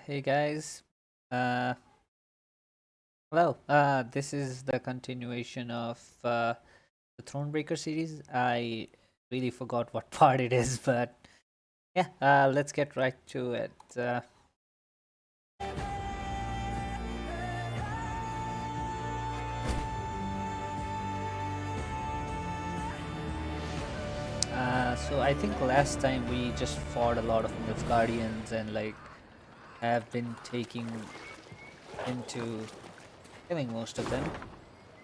Hey guys. Uh, hello. This is the continuation of the ThroneBreaker series. I really forgot what part it is, but yeah, let's get right to it. So I think last time we just fought a lot of Nilfgaardians and like have been taking into killing most of them.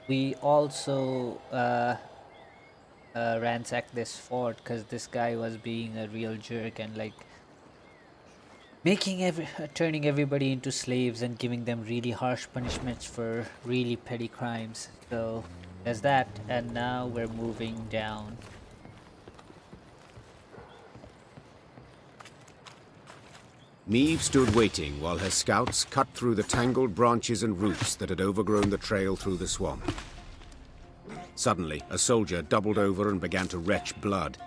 We also ransacked this fort because this guy was being a real jerk and like turning everybody into slaves and giving them really harsh punishments for really petty crimes. So there's that, and now we're moving down. Meve stood waiting while her scouts cut through the tangled branches and roots that had overgrown the trail through the swamp. Suddenly, a soldier doubled over and began to retch blood.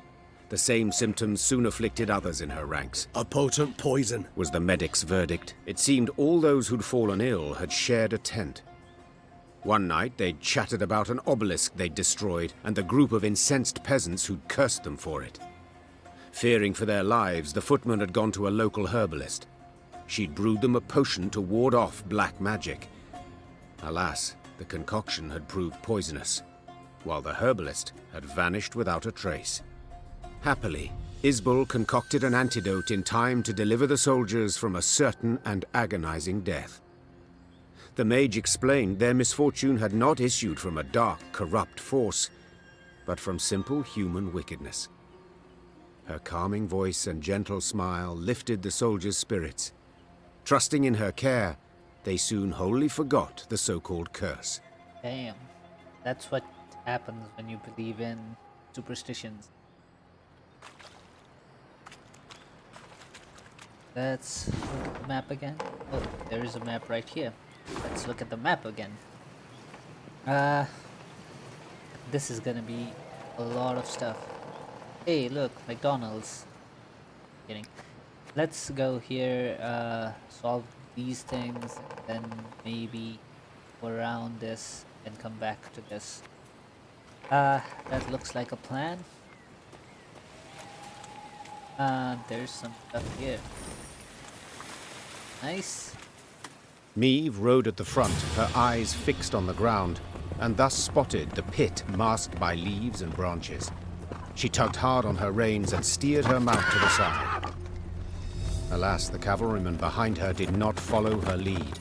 The same symptoms soon afflicted others in her ranks. A potent poison, Was the medic's verdict. It seemed all those who'd fallen ill had shared a tent. One night, they'd chatted about an obelisk they'd destroyed and the group of incensed peasants who'd cursed them for it. Fearing for their lives, the footman had gone to a local herbalist. She'd brewed them a potion to ward off black magic. Alas, the concoction had proved poisonous, while the herbalist had vanished without a trace. Happily, Isbel concocted an antidote in time to deliver the soldiers from a certain and agonizing death. The mage explained their misfortune had not issued from a dark, corrupt force, but from simple human wickedness. Her calming voice and gentle smile lifted the soldiers' spirits. Trusting in her care, they soon wholly forgot the so-called curse. Damn, that's what happens when you believe in superstitions. Let's look at the map again. Oh, there is a map right here. Let's look at the map again. This is gonna be a lot of stuff. Hey, look, McDonald's. Kidding. Let's go here, solve these things, and then maybe go around this and come back to this. That looks like a plan. There's some stuff here. Nice. Meve rode at the front, her eyes fixed on the ground, and thus spotted the pit masked by leaves and branches. She tugged hard on her reins and steered her mount to the side. Alas, the cavalryman behind her did not follow her lead.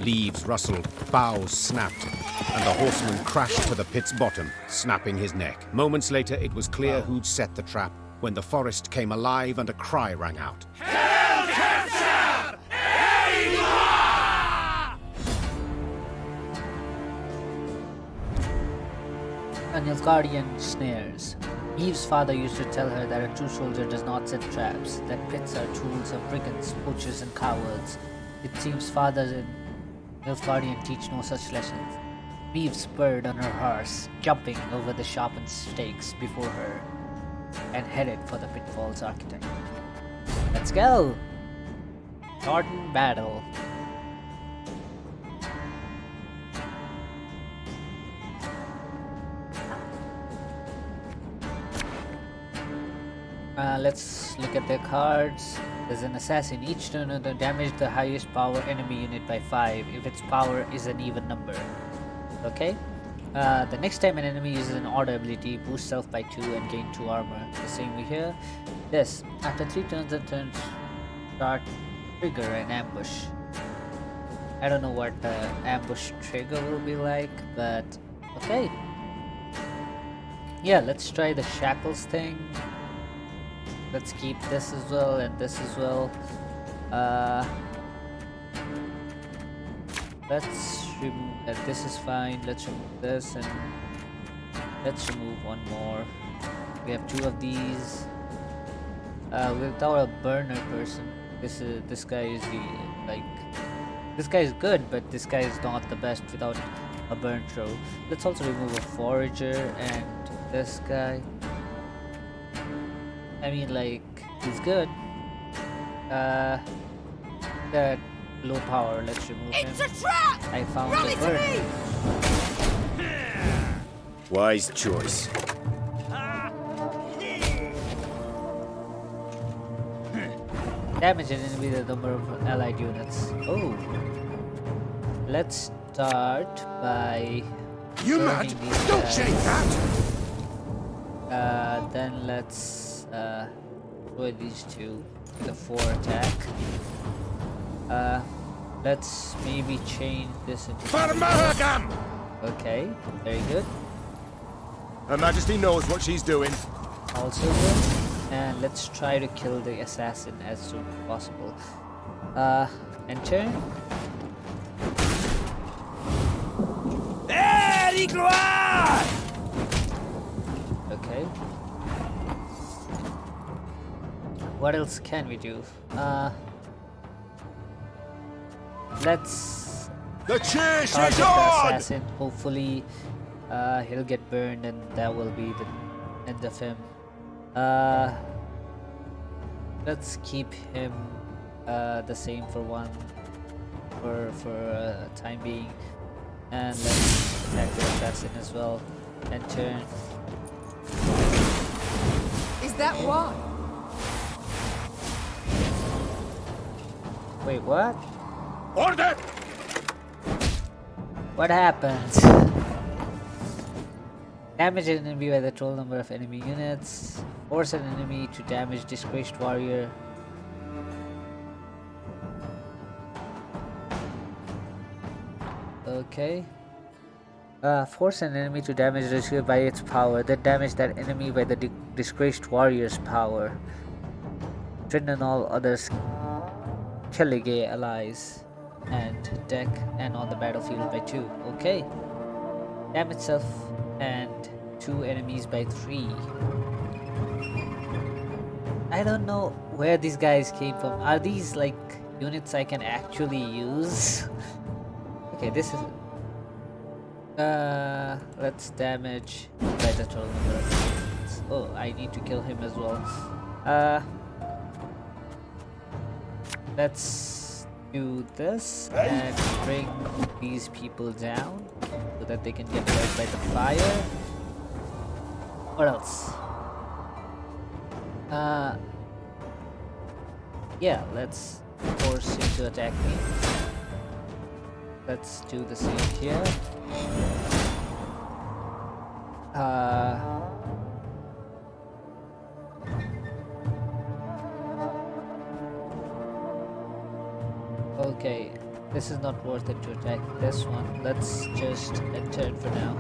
Leaves rustled, boughs snapped, and the horseman crashed to the pit's bottom, snapping his neck. Moments later, it was clear who'd set the trap when the forest came alive and a cry rang out. Nilfgaardian snares. Eve's father used to tell her that a true soldier does not set traps, that pits are tools of brigands, poachers, and cowards. It seems fathers in Nilfgaardian teach no such lessons. Eve spurred on her horse, jumping over the sharpened stakes before her, and headed for the pitfall's architect. Let's go! Jordan battle. Let's look at their cards. There's an assassin. Each turn damage the highest power enemy unit by 5 if its power is an even number. Okay. The next time an enemy uses an odd ability, boost self by 2 and gain 2 armor. The same way here. This. After 3 turns and turns start trigger an ambush. I don't know what the ambush trigger will be like, but okay. Yeah, let's try the shackles thing. Let's keep this as well and this as well. Let's remove this is fine. Let's remove this and let's remove one more. We have 2 of these. Without a burner person, this guy is this guy is good, but this guy is not the best without a burn throw. Let's also remove a forager and this guy. I mean, like, he's good. that low power. Let's remove him. It's a trap! I found Rally the to burn. me! Wise choice. Damage an enemy with the number of allied units. Oh. Let's start by You mad? burning these Don't guys. shake that! Then let's destroy these two with a 4 attack. Let's maybe change this into Farmahagam! okay, very good. Her Majesty knows what she's doing. Also good. And let's try to kill the assassin as soon as possible. Enter. Okay. What else can we do? Let's The chase target is the on! assassin. Hopefully, he'll get burned, and that will be the end of him. Let's keep him the same for time being, and let's attack the assassin as well. And turn. Is that why? Wait, what? Order! What happened? Damage an enemy by the total number of enemy units. Force an enemy to damage disgraced warrior. Okay. Force an enemy to damage received by its power. Then damage that enemy by the disgraced warrior's power. Threaten all others Kellige allies and deck and on the battlefield by 2. Okay. Damage self and 2 enemies by 3. I don't know where these guys came from. Are these like units I can actually use? Okay, this is let's damage by the total number of units. Oh, I need to kill him as well. Let's do this and bring these people down so that they can get hurt by the fire. What else? Yeah, let's force him to attack me. Let's do the same here. Okay, this is not worth it to attack this one. Let's just enter it for now.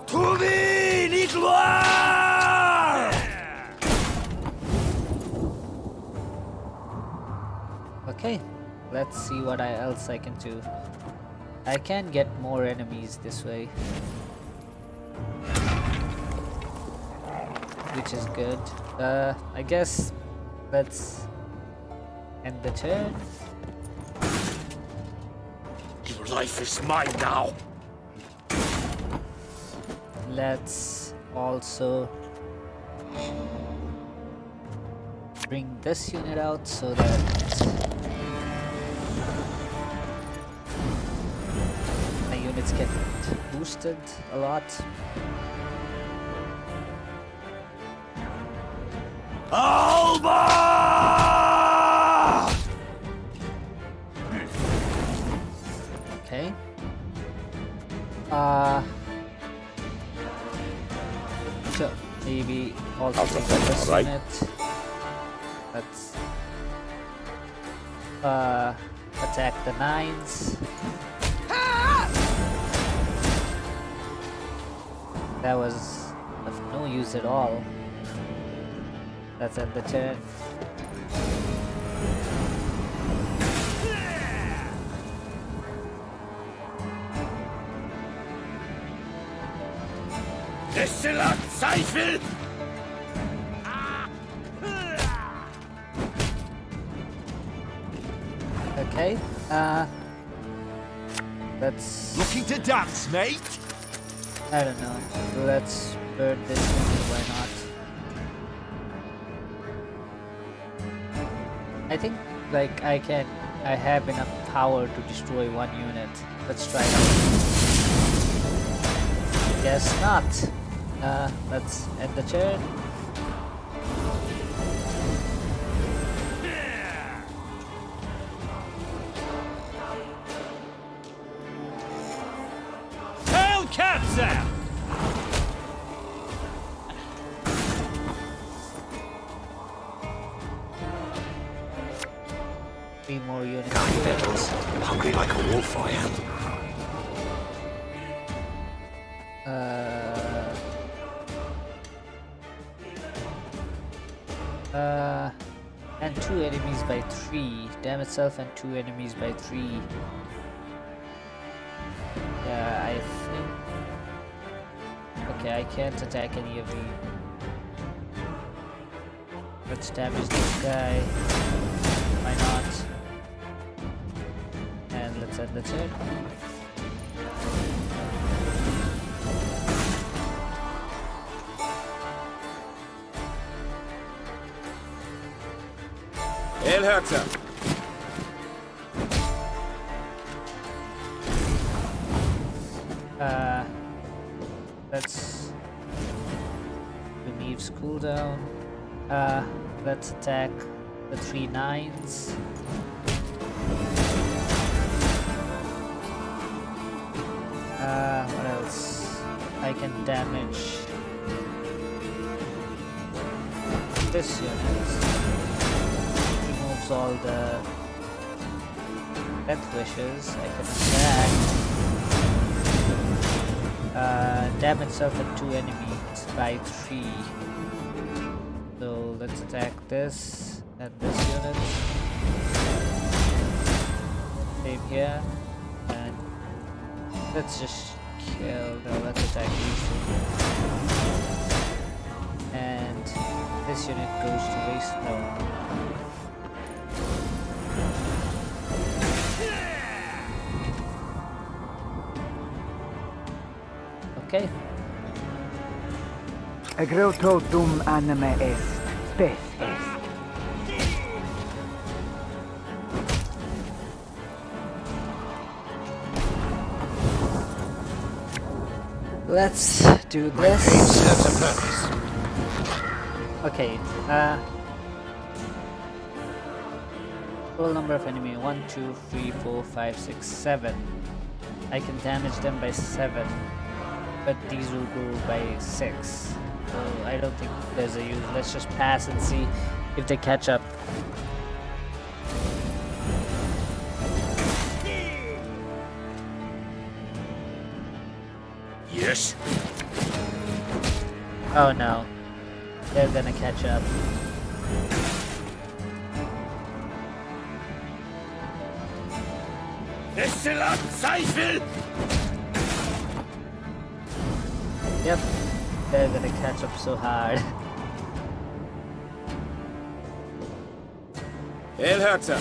To the Nigloire! Okay, let's see what else I can do. I can get more enemies this way, which is good. I guess let's end the turn. Your life is mine now. Let's also bring this unit out so that my units get boosted a lot. Alba! Okay. So maybe also take out this unit. Let's attack the 9s. That was of no use at all. Let's end the turn. Destillat Seifel! Okay. Let's. Looking to dance, mate? I don't know. Let's burn this one. Why not? I think like I have enough power to destroy one unit. Let's try it out. Guess not. Let's end the turn. Tail cats out! 3 more units. Kind devils, hungry like a wolf I am. And 2 enemies by 3. Damage self and 2 enemies by 3. Yeah, I think. Okay, I can't attack any of the. Let's damage this guy. Why not? And let's end the turn. Elhurter! Let's remove cooldown. Let's attack the 3 9s. What else? I can damage this unit. Removes all the death wishes. I can attack. Damage self and 2 enemies by 3. So let's attack this and this unit. Same here. And let's just kill. No, let's attack these 2. And this unit goes to waste. No. Okay. Agroto dum anima est, spes est. Let's do this. Serves a purpose. Okay, total number of enemy 1, 2, 3, 4, 5, 6, 7. I can damage them by 7, but these will go by 6. So I don't think there's a use. Let's just pass and see if they catch up. Yes? Oh no, they're gonna catch up. Destillat Seifel! Yep, they're gonna catch up so hard. Elhurter!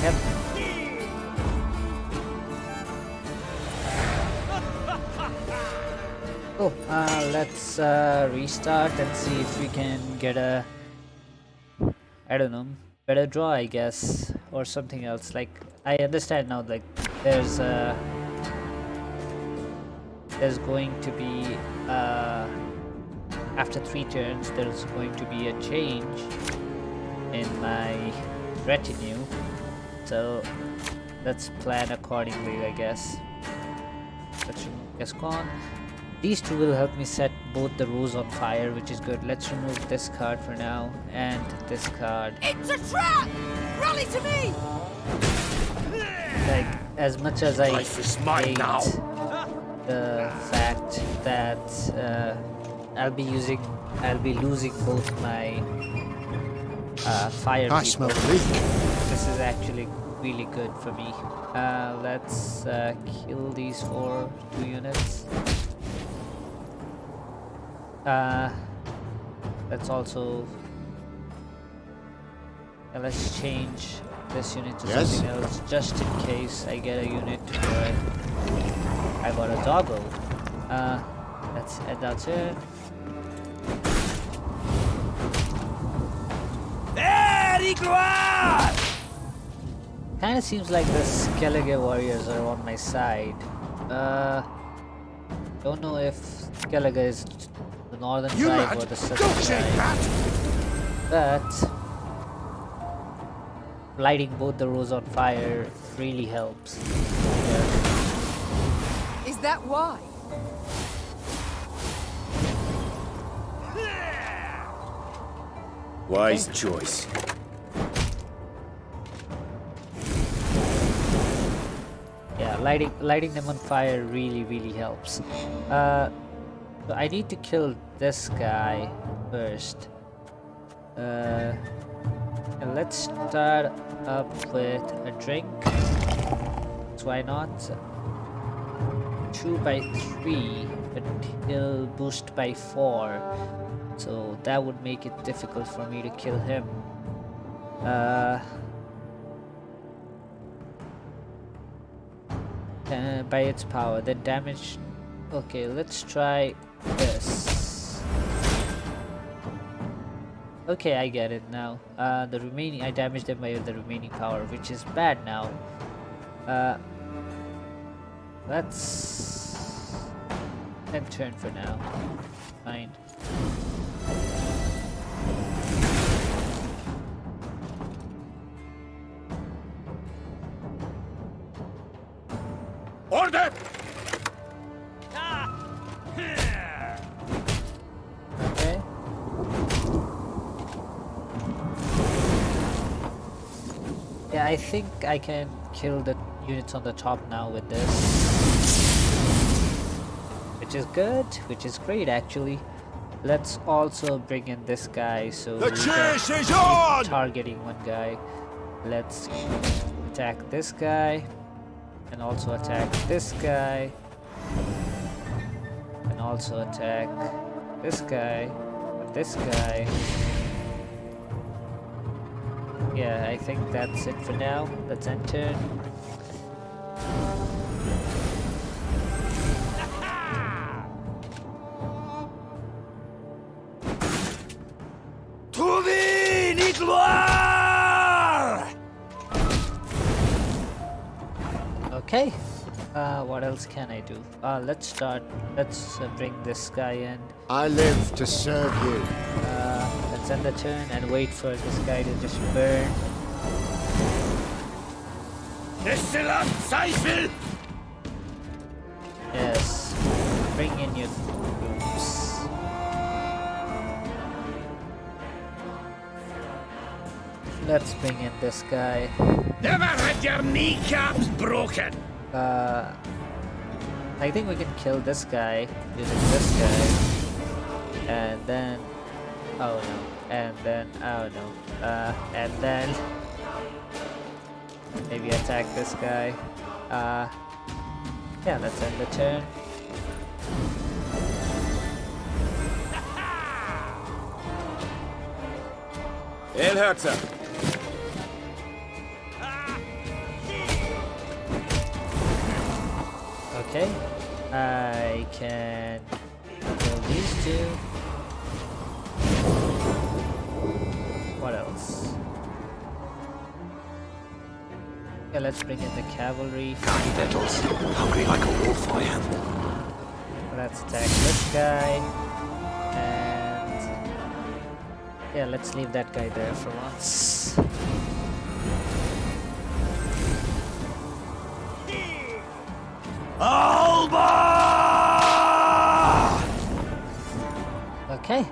Yep. Oh, let's restart and see if we can get a, I don't know, better draw, I guess, or something else. Like, I understand now, like, there's going to be, after 3 turns, there's going to be a change in my retinue. So, let's plan accordingly, I guess. Let's remove Gascon. These 2 will help me set both the rows on fire, which is good. Let's remove this card for now, and this card. It's a trap! Rally to me! Like, as much as I Life is mine hate now. the fact that I'll be losing both my fire I people. smell leak. This is actually really good for me. Let's kill these 2 units. Let's also let's change this unit to Yes? something else just in case I get a unit where I got a doggo. Let's end our turn. There, Igloire! Kinda seems like the Skellige warriors are on my side. Don't know if Skellige is the northern You tribe mad? or the southern Don't say tribe. that! But lighting both the rows on fire really helps. Yeah. Is that why? Wise choice. Yeah, lighting them on fire really helps. So I need to kill this guy first. And let's start up with a drink. So why not? 2 by 3, but he'll boost by 4. So that would make it difficult for me to kill him. By its power, then damage. Okay, let's try this. Okay, I get it now. The remaining, I damaged them by the remaining power, which is bad now. Let's end turn for now. Fine. Order! Okay. Yeah, I think I can kill the units on the top now with this. Which is good, which is great actually. Let's also bring in this guy so The we chase can is keep on! targeting one guy. Let's attack this guy and also attack this guy and also attack this guy and this guy. Yeah, I think that's it for now. Let's end turn. To thee, Igloire! Okay, what else can I do? Let's bring this guy in. I live to serve you. Let's end the turn and wait for this guy to just burn. Excellent, Seifel! Yes, bring in your troops. Let's bring in this guy. Never had your kneecaps broken! I think we can kill this guy using this guy. And then... oh no. And then... oh no. And then... maybe attack this guy. Yeah, let's end the turn. Elherzer! Okay. I can kill these two. What else? Okay, let's bring in the cavalry. Tiny nettles, hungry like a wolf I am. Let's attack this guy. And yeah, let's leave that guy there for once. Alba! Okay,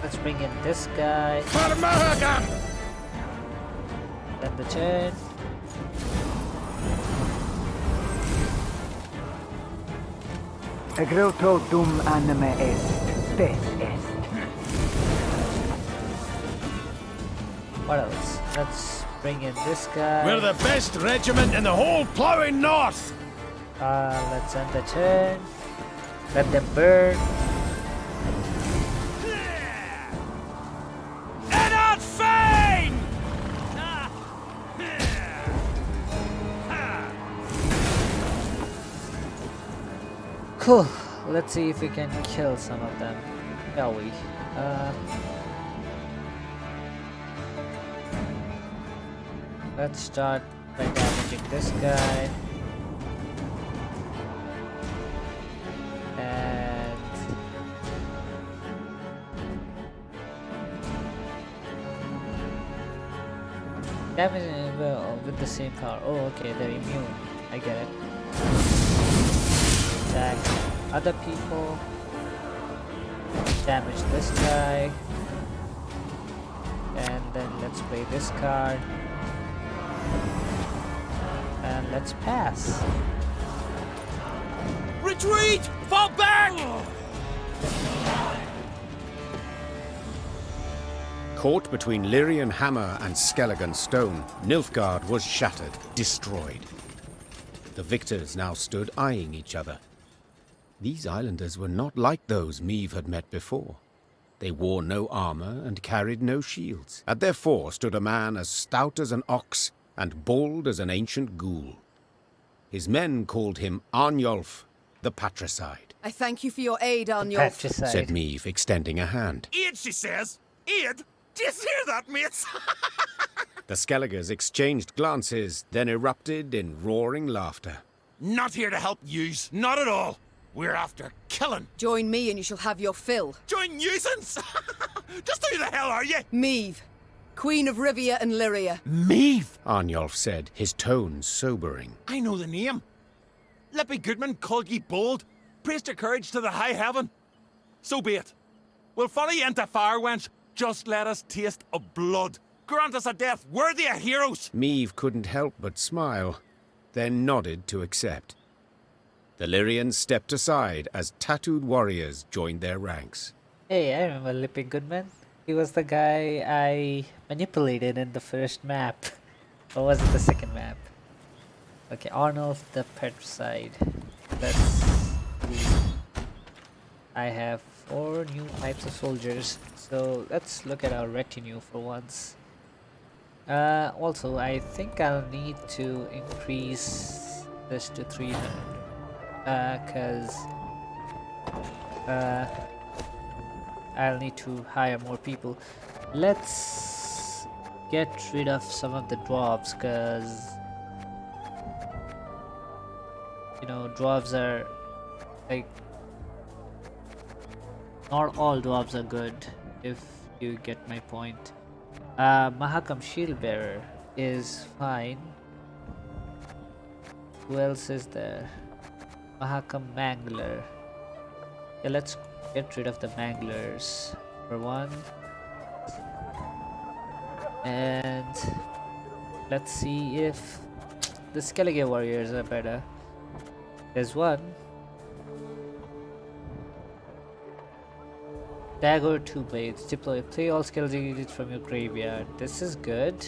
let's bring in this guy. For murder! End the turn. Egreto dum anime est, spes est. What else? Let's bring in this guy. We're the best regiment in the whole plowing north! Let's end the turn. Let them burn. Ennard Fane! Cool. Let's see if we can kill some of them, shall we? Let's start by damaging this guy. And damaging well with the same power. Oh, okay, they're immune. I get it. Attack other people. Damage this guy. And then let's play this card. And let's pass. Retreat! Fall back! Caught between Lyrian hammer and Skelligan stone, Nilfgaard was shattered, destroyed. The victors now stood eyeing each other. These islanders were not like those Meve had met before. They wore no armor and carried no shields. At their fore stood a man as stout as an ox and bald as an ancient ghoul. His men called him Arnulf, the Patricide. I thank you for your aid, Arnulf. Patricide. Said Meve, extending a hand. Aid, she says. Aid? Do you hear that, mates? The Skelligers exchanged glances, then erupted in roaring laughter. Not here to help yous. Not at all. We're after killing. Join me and you shall have your fill. Join nuisance? Just who the hell are you? Meve, Queen of Rivia and Lyria. Meve. Arnulf said, his tone sobering. I know the name. Lippy Goodman called ye bold, praised your courage to the high heaven. So be it. We'll follow ye into fire, wench. Just let us taste of blood. Grant us a death worthy of heroes. Meve couldn't help but smile, then nodded to accept. The Lyrians stepped aside as tattooed warriors joined their ranks. Hey, I remember Lippy Goodman. He was the guy I manipulated in the first map. Or was it the second map? Okay, Arnulf the Patricide. Let's see. I have 4 new types of soldiers. So let's look at our retinue for once. Also, I think I'll need to increase this to 300. Cause I'll need to hire more people. Let's get rid of some of the dwarves, cause you know, dwarves are like, not all dwarves are good, if you get my point. Mahakam Shieldbearer is fine. Who else is there? Mahakam Mangler. Yeah, let's get rid of the Manglers for one. And let's see if the Skellige warriors are better. There's one. Dagger 2 blades. Deploy. Play all Skellige units from your graveyard. This is good.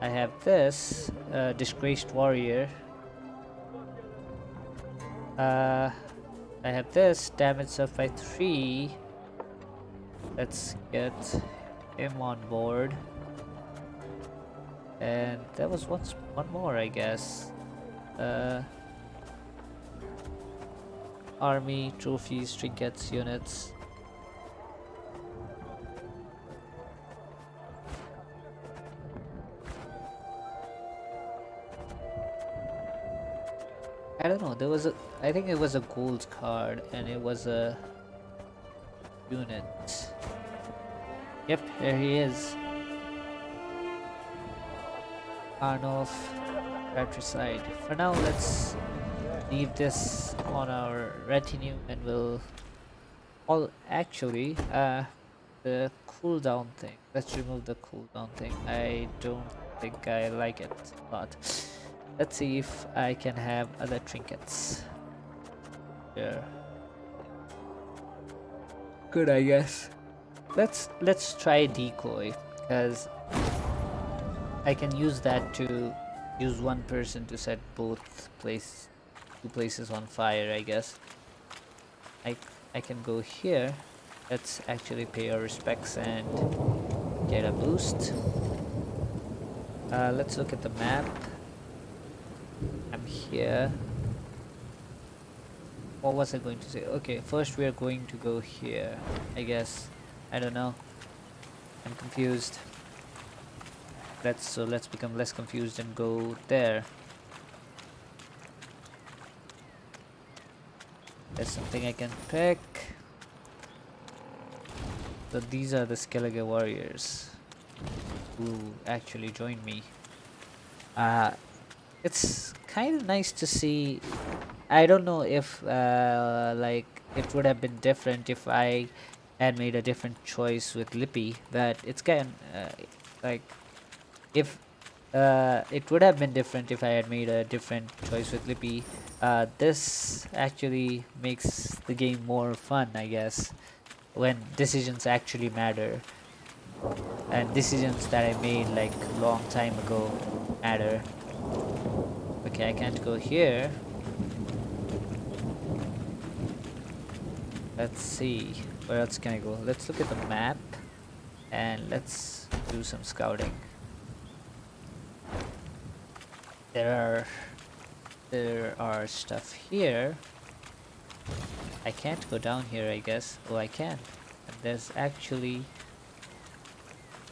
I have this. Disgraced warrior. I have this. Damage up by 3. Let's get him on board. And there was one more, I guess. Army, trophies, trinkets, units. I don't know, there was a, I think it was a gold card and it was a unit. Yep, here he is. Arnulf Patricide. For now, let's leave this on our retinue and we'll all actually the cooldown thing. Let's remove the cooldown thing. I don't think I like it a lot. Let's see if I can have other trinkets. Yeah. Good, I guess. Let's try decoy, because I can use that to use one person to set two places on fire, I guess. I can go here. Let's actually pay our respects and get a boost. Let's look at the map. I'm here. what was I going to say? Okay, first we are going to go here, I guess. I don't know. I'm confused. Let's become less confused and go there. There's something I can pick. So these are the Skellige warriors who actually joined me. It's kind of nice to see. I don't know if like it would have been different if I had made a different choice with Lippy, but it's kind like if it would have been different if I had made a different choice with Lippy. This actually makes the game more fun, I guess, when decisions actually matter, and decisions that I made like a long time ago matter. Okay, I can't go here. Let's see, where else can I go? Let's look at the map and let's do some scouting. There are stuff here. I can't go down here, I guess. Oh, I can. And there's actually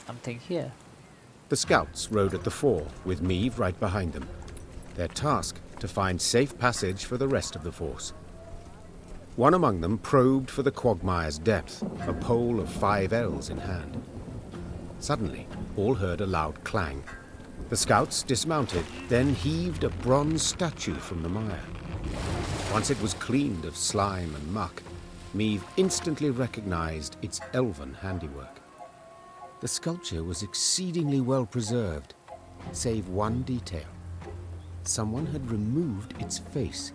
something here. The scouts rode at the fore, with Meave right behind them. Their task, to find safe passage for the rest of the force. One among them probed for the quagmire's depth, a pole of 5 ells in hand. Suddenly, all heard a loud clang. The scouts dismounted, then heaved a bronze statue from the mire. Once it was cleaned of slime and muck, Meave instantly recognized its elven handiwork. The sculpture was exceedingly well preserved, save one detail. Someone had removed its face,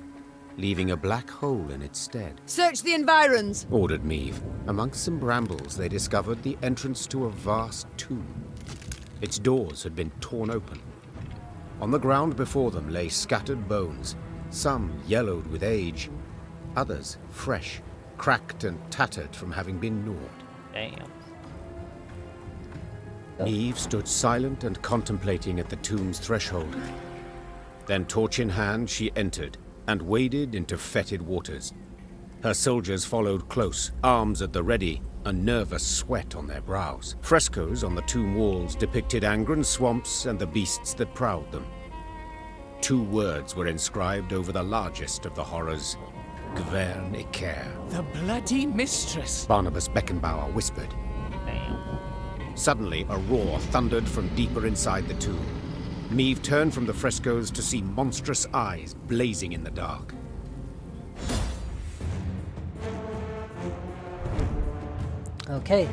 leaving a black hole in its stead. Search the environs. Ordered Meave. Amongst some brambles, they discovered the entrance to a vast tomb. Its doors had been torn open. On the ground before them lay scattered bones, some yellowed with age, others fresh, cracked and tattered from having been gnawed. Damn. Meave stood silent and contemplating at the tomb's threshold. Then, torch in hand, she entered and waded into fetid waters. Her soldiers followed close, arms at the ready, a nervous sweat on their brows. Frescoes on the tomb walls depicted Angren swamps and the beasts that prowled them. 2 words were inscribed over the largest of the horrors: Gwern Iker. The bloody mistress. Barnabas Beckenbauer whispered. Damn. Suddenly, a roar thundered from deeper inside the tomb. Meave turned from the frescoes to see monstrous eyes blazing in the dark. Okay.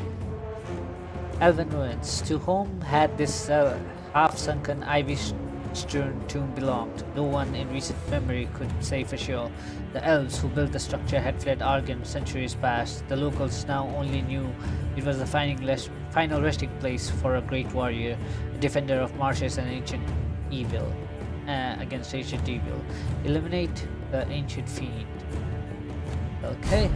Elven ruins. To whom had this half-sunken, ivy-strewn tomb belonged? No one in recent memory could say for sure. The elves who built the structure had fled Argon centuries past. The locals now only knew it was the final resting place for a great warrior, a defender of marshes and ancient evil. Against ancient evil. Eliminate the ancient fiend. Okay.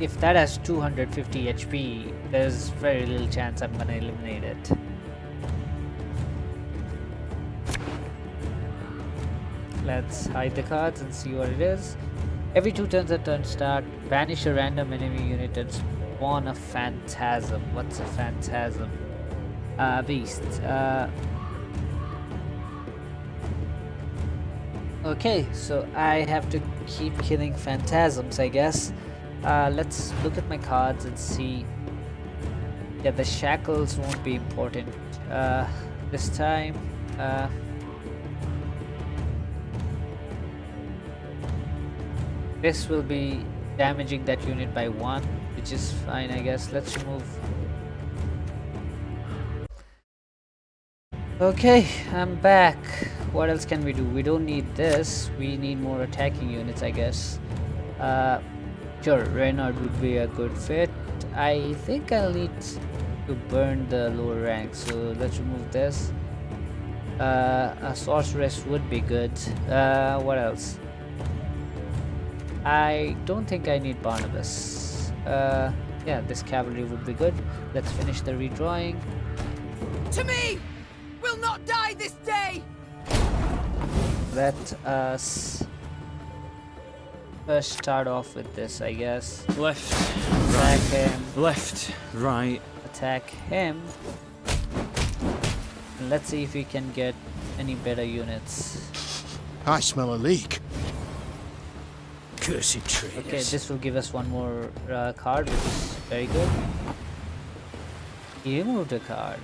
If that has 250 HP, there's very little chance I'm gonna eliminate it. Let's hide the cards and see what it is. Every 2 turns a turn start, banish a random enemy unit and spawn a phantasm. What's a phantasm? Beast. Okay, so I have to keep killing phantasms, I guess. Let's look at my cards and see. Yeah, the shackles won't be important this time. This will be damaging that unit by 1, which is fine, I guess. Let's remove. Okay, I'm back. What else can we do? We don't need this. We need more attacking units, I guess. Sure, Reynard would be a good fit. I think I'll need to burn the lower rank, so let's remove this. A sorceress would be good. What else? I don't think I need Barnabas. Yeah, this cavalry would be good. Let's finish the redrawing. To me! We'll not die this day! Let us First start off with this, I guess. Left, Attack him. left, right. Attack him. And let's see if we can get any better units. I smell a leak. Cursed traitors. Okay, this will give us one more card, which is very good. He removed a card.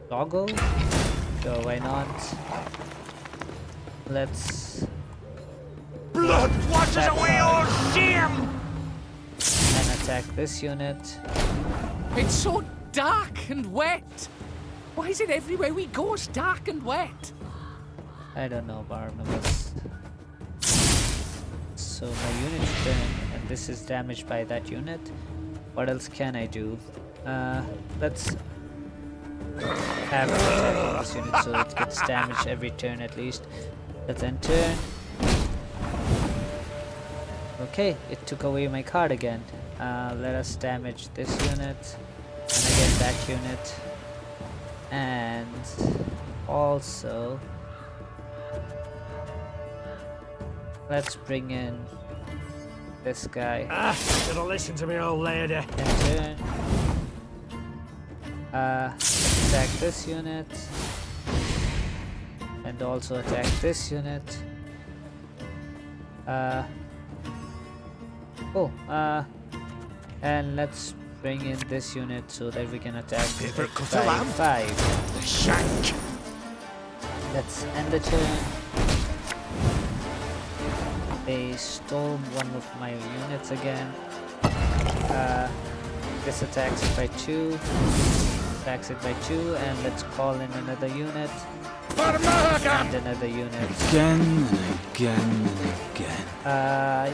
Toggle? Sure, why not? Let's... Blood washes away all shame! and attack this unit. It's so dark and wet. Why is it everywhere we go it's dark and wet? I don't know, Barnabas. So my unit turn, and this is damaged by that unit. What else can I do? Let's have an attack on this unit so it gets damaged every turn at least. Let's end turn. Okay, it took away my card again. Let us damage this unit, and again that unit, and also let's bring in this guy. Should listen to me, old lady. And turn. Attack this unit, and also attack this unit. And let's bring in this unit so that we can attack it by 5. The shank. Let's end the turn. They stole one of my units again. This attacks it by 2. Attacks it by 2, and let's call in another unit. And another unit. Again and again and again.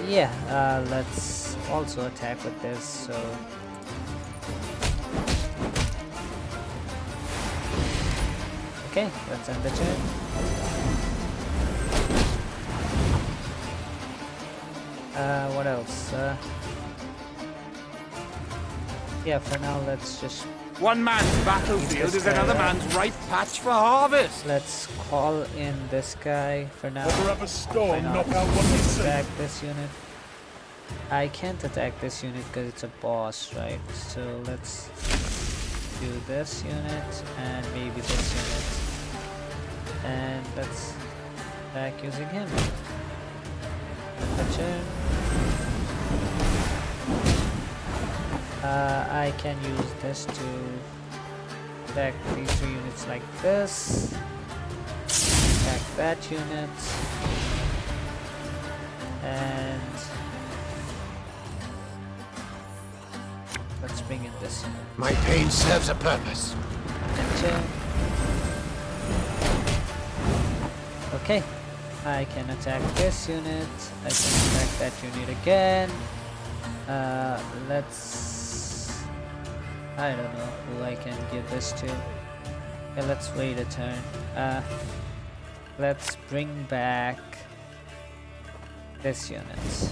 Yeah, let's also attack with this, so... Okay, let's end the turn. What else? Yeah, for now, let's just... One man's battlefield is another man's ripe patch for harvest. Let's call in this guy for now. Cover up a storm, Why not? knock out what we see. Attack this unit. I can't attack this unit because it's a boss, right? So let's do this unit and maybe this unit. And let's attack using him. Turn. I can use this to attack these 3 units like this. Attack that unit. And let's bring in this unit. My pain serves a purpose. Enter. Okay, I can attack this unit. I can attack that unit again. I don't know who I can give this to. Okay, let's wait a turn. Let's bring back this unit.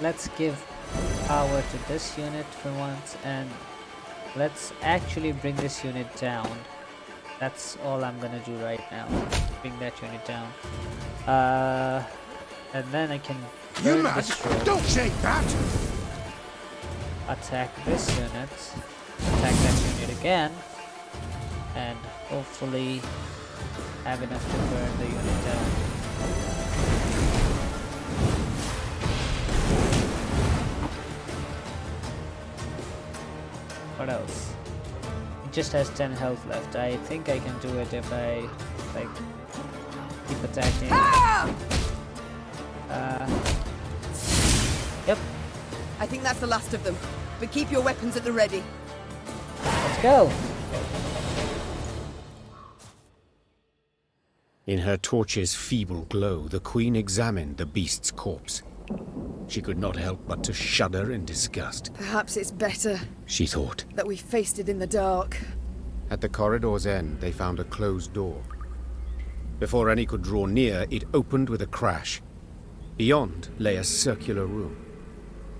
Let's give power to this unit for once, and let's actually bring this unit down. That's all I'm gonna do right now. Bring that unit down. And then I can You burn mad? destroy. Don't shake that. Attack this unit. Attack that unit again. And hopefully have enough to burn the unit down. What else? It just has 10 health left. I think I can do it if I like keep attacking. Yep, I think that's the last of them. But keep your weapons at the ready. let's go. In her torch's feeble glow, the queen examined the beast's corpse. She could not help but to shudder in disgust. Perhaps it's better She thought. that we faced it in the dark. At the corridor's end, they found a closed door. Before any could draw near, it opened with a crash. Beyond lay a circular room.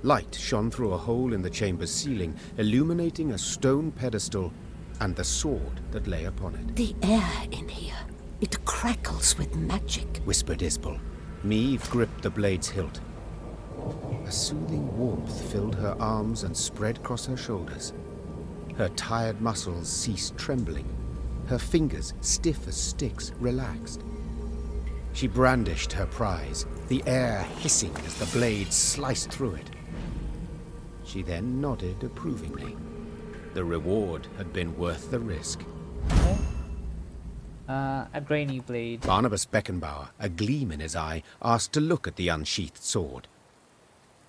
Light shone through a hole in the chamber's ceiling, illuminating a stone pedestal and the sword that lay upon it. The air in here, it crackles with magic. Whispered Isbel. Meve gripped the blade's hilt. A soothing warmth filled her arms and spread across her shoulders. Her tired muscles ceased trembling. Her fingers, stiff as sticks, relaxed. She brandished her prize, the air hissing as the blade sliced through it. She then nodded approvingly. The reward had been worth the risk. A grainy blade. Barnabas Beckenbauer, a gleam in his eye, asked to look at the unsheathed sword.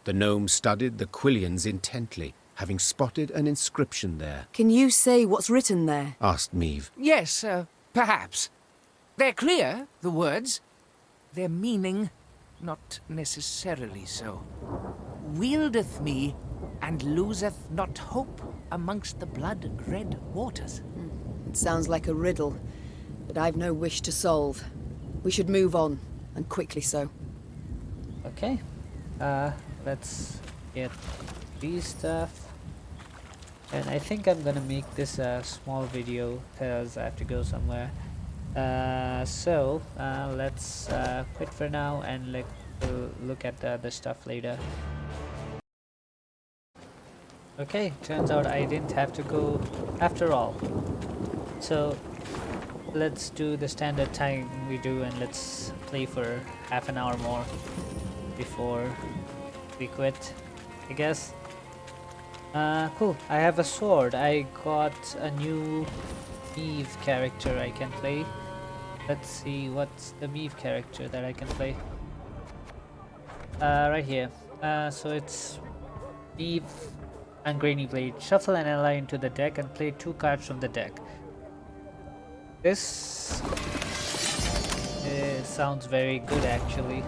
The gnome studied the quillions intently, having spotted an inscription there. Can you say what's written there? Asked Meve. Yes, perhaps. They're clear, the words. Their meaning, not necessarily so. Wieldeth me, and loseth not hope amongst the blood-red waters. It sounds like a riddle, but I've no wish to solve. We should move on, and quickly so. Okay. Let's get these stuff. And I think I'm gonna make this a small video because I have to go somewhere. So let's quit for now and we'll look at the other stuff later. Okay, turns out I didn't have to go after all. So let's do the standard time we do, and let's play for half an hour more before we quit, I guess. Cool. I have a sword. I got a new Meve character I can play. Let's see what's the Meve character that I can play. Right here. So it's Meve and Grainy Blade. Shuffle an ally into the deck and play 2 cards from the deck. This sounds very good actually.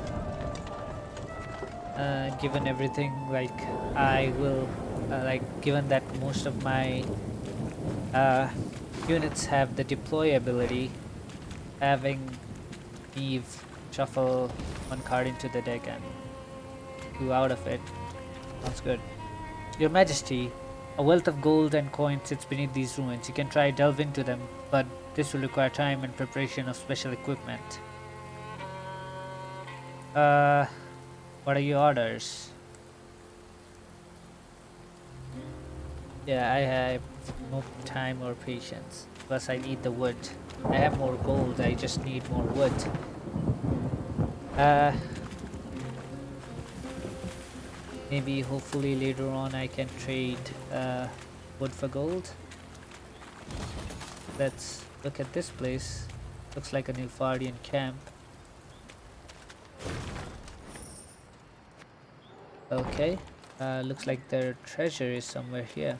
Given everything, like I will, given that most of my units have the deploy ability, having Eve shuffle 1 card into the deck and 2 out of it sounds good. Your Majesty, a wealth of gold and coins sits beneath these ruins. You can try delve into them, but this will require time and preparation of special equipment. What are your orders? Yeah, I have no time or patience. Plus I need the wood. I have more gold, I just need more wood. Maybe hopefully later on I can trade wood for gold. Let's look at this place. Looks like a Nilfgaardian camp. Okay, looks like their treasure is somewhere here.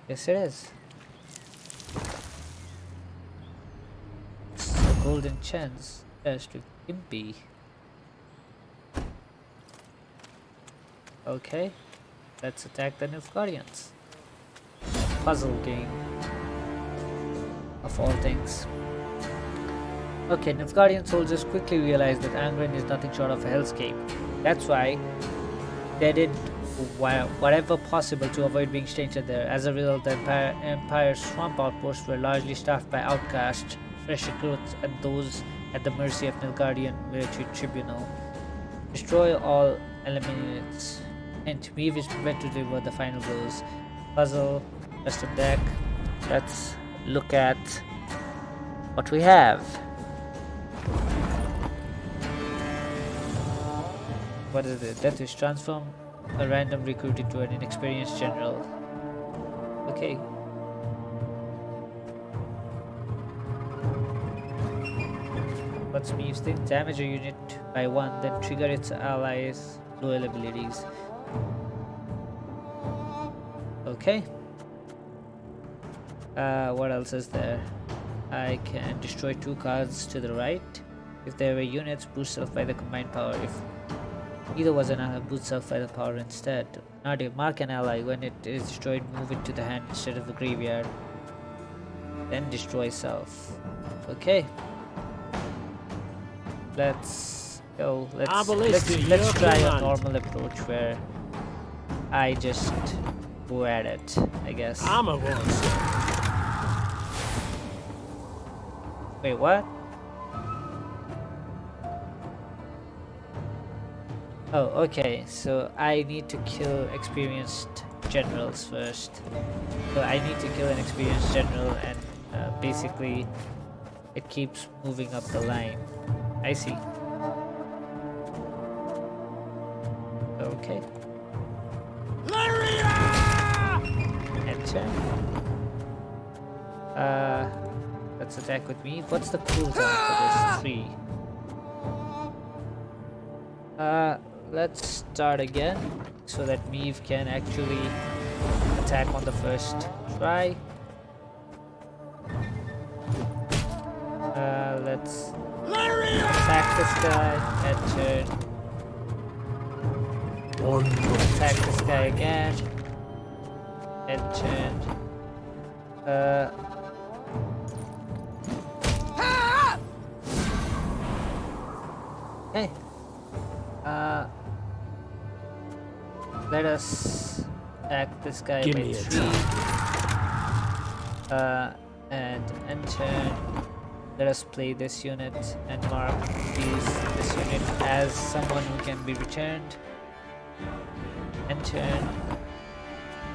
Yes it is. So golden chance. Yes, to Impy. Okay, let's attack the Nilfgaardians. Puzzle game. Of all things. Okay, Nilfgaardian soldiers quickly realized that Angren is nothing short of a hellscape. That's why they did whatever possible to avoid being stationed there. As a result, the Empire's swamp outposts were largely staffed by outcasts, fresh recruits, and those at the mercy of Nilfgaardian military tribunal. Destroy all eliminates. And Meve is prepared to deliver the final blows. Puzzle, custom deck. Let's look at what we have. What is it? Death is transform a random recruit into an inexperienced general. Okay. What's Meve's thing? Damage a unit by 1, then trigger its allies' loyal abilities. Okay. What else is there? I can destroy 2 cards to the right. If there were units, boost self by the combined power. If either was an ally, boost self by the power instead. Narrative, mark an ally. When it is destroyed, move it to the hand instead of the graveyard. Then destroy self. Okay. Let's go. Let's try a normal approach where I just go at it, I guess. Armor was. Wait, what? Oh, okay, so I need to kill experienced generals first. So I need to kill an experienced general, and basically it keeps moving up the line. I see. Okay. Enter. Let's attack with me. What's the cooldown for this? 3. Let's start again so that Meave can actually attack on the first try. Let's attack this guy and turn. Attack this guy again and turn. Okay. Let us attack this guy Give by me 3. And enter. Let us play this unit and mark this unit as someone who can be returned. Enter.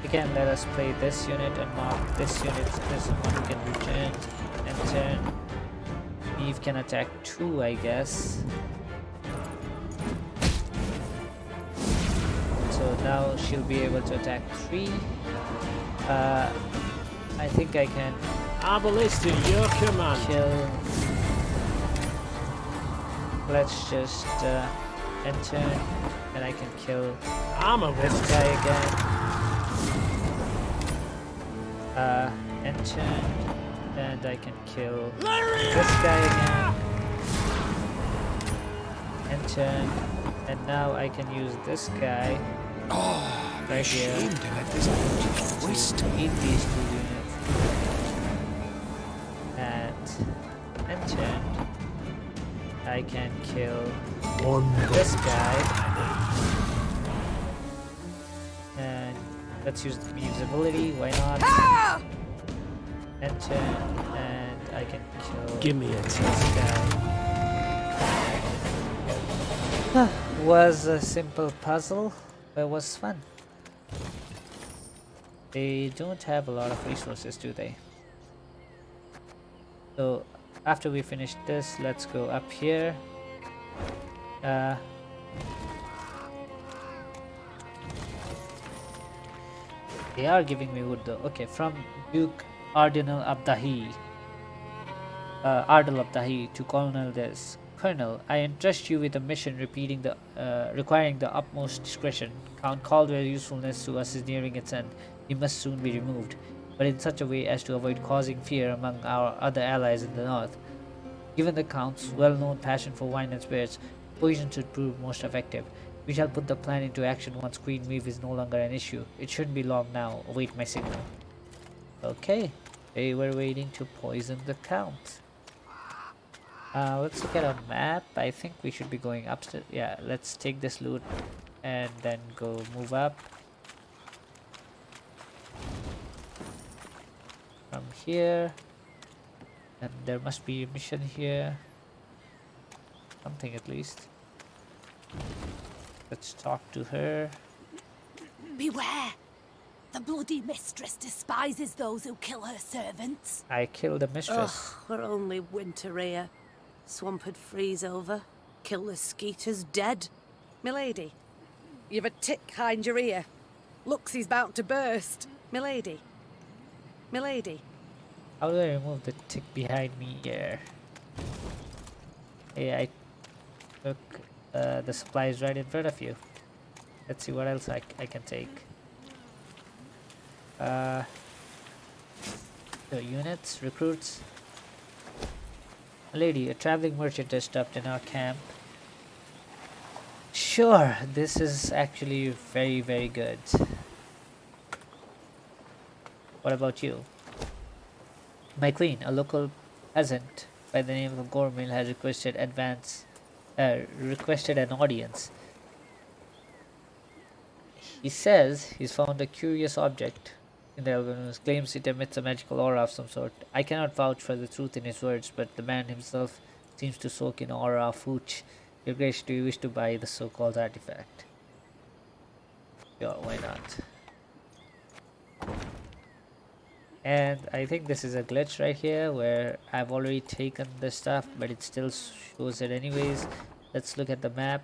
Again, let us play this unit and mark this unit as someone who can be returned. Enter. Eve can attack 2, I guess. So now she'll be able to attack 3. I think I can Arbalist in your command. kill. Let's just enter, and I can kill Armor this was. guy again. Enter, and I can kill this guy again. Enter, and now I can use this guy right here Shame to let this energy waste. to eat these 2 units. And enter. I can kill this guy. And let's use the Meave's ability, why not? Enter, and I can kill Give me a this taste. guy. Was a simple puzzle, but it was fun. They don't have a lot of resources, do they? So after we finish this, let's go up here. They are giving me wood though. Okay, from Duke Ardal Abdahi to Colonel Des. Colonel, I entrust you with a mission requiring the utmost discretion. Count Caldwell's usefulness to us is nearing its end. He must soon be removed, but in such a way as to avoid causing fear among our other allies in the north. Given the Count's well-known passion for wine and spirits, poison should prove most effective. We shall put the plan into action once Queen Meave is no longer an issue. It shouldn't be long now. Await my signal. Okay, they were waiting to poison the Count. Let's look at a map. I think we should be going upstairs. Yeah, let's take this loot and then go move up. From here. And there must be a mission here. Something at least. Let's talk to her. Beware! The bloody mistress despises those who kill her servants. I killed the mistress. Ugh, we're only winter here. Swamp'd freeze over. Kill the skeeters dead. Milady, you've a tick behind your ear. Looks he's about to burst. Milady. Milady. How do I remove the tick behind me here? Hey, I took the supplies right in front of you. Let's see what else I can take. The units, recruits. Lady, a traveling merchant has stopped in our camp. Sure, this is actually very, very good. What about you? My queen, a local peasant by the name of Gormil has requested an audience. He says he's found a curious object in the Elgonus, claims it emits a magical aura of some sort. I cannot vouch for the truth in his words, but the man himself seems to soak in aura of hooch. Your Grace, do you wish to buy the so-called artifact? Sure, why not? And I think this is a glitch right here where I've already taken the stuff, but it still shows it anyways. Let's look at the map.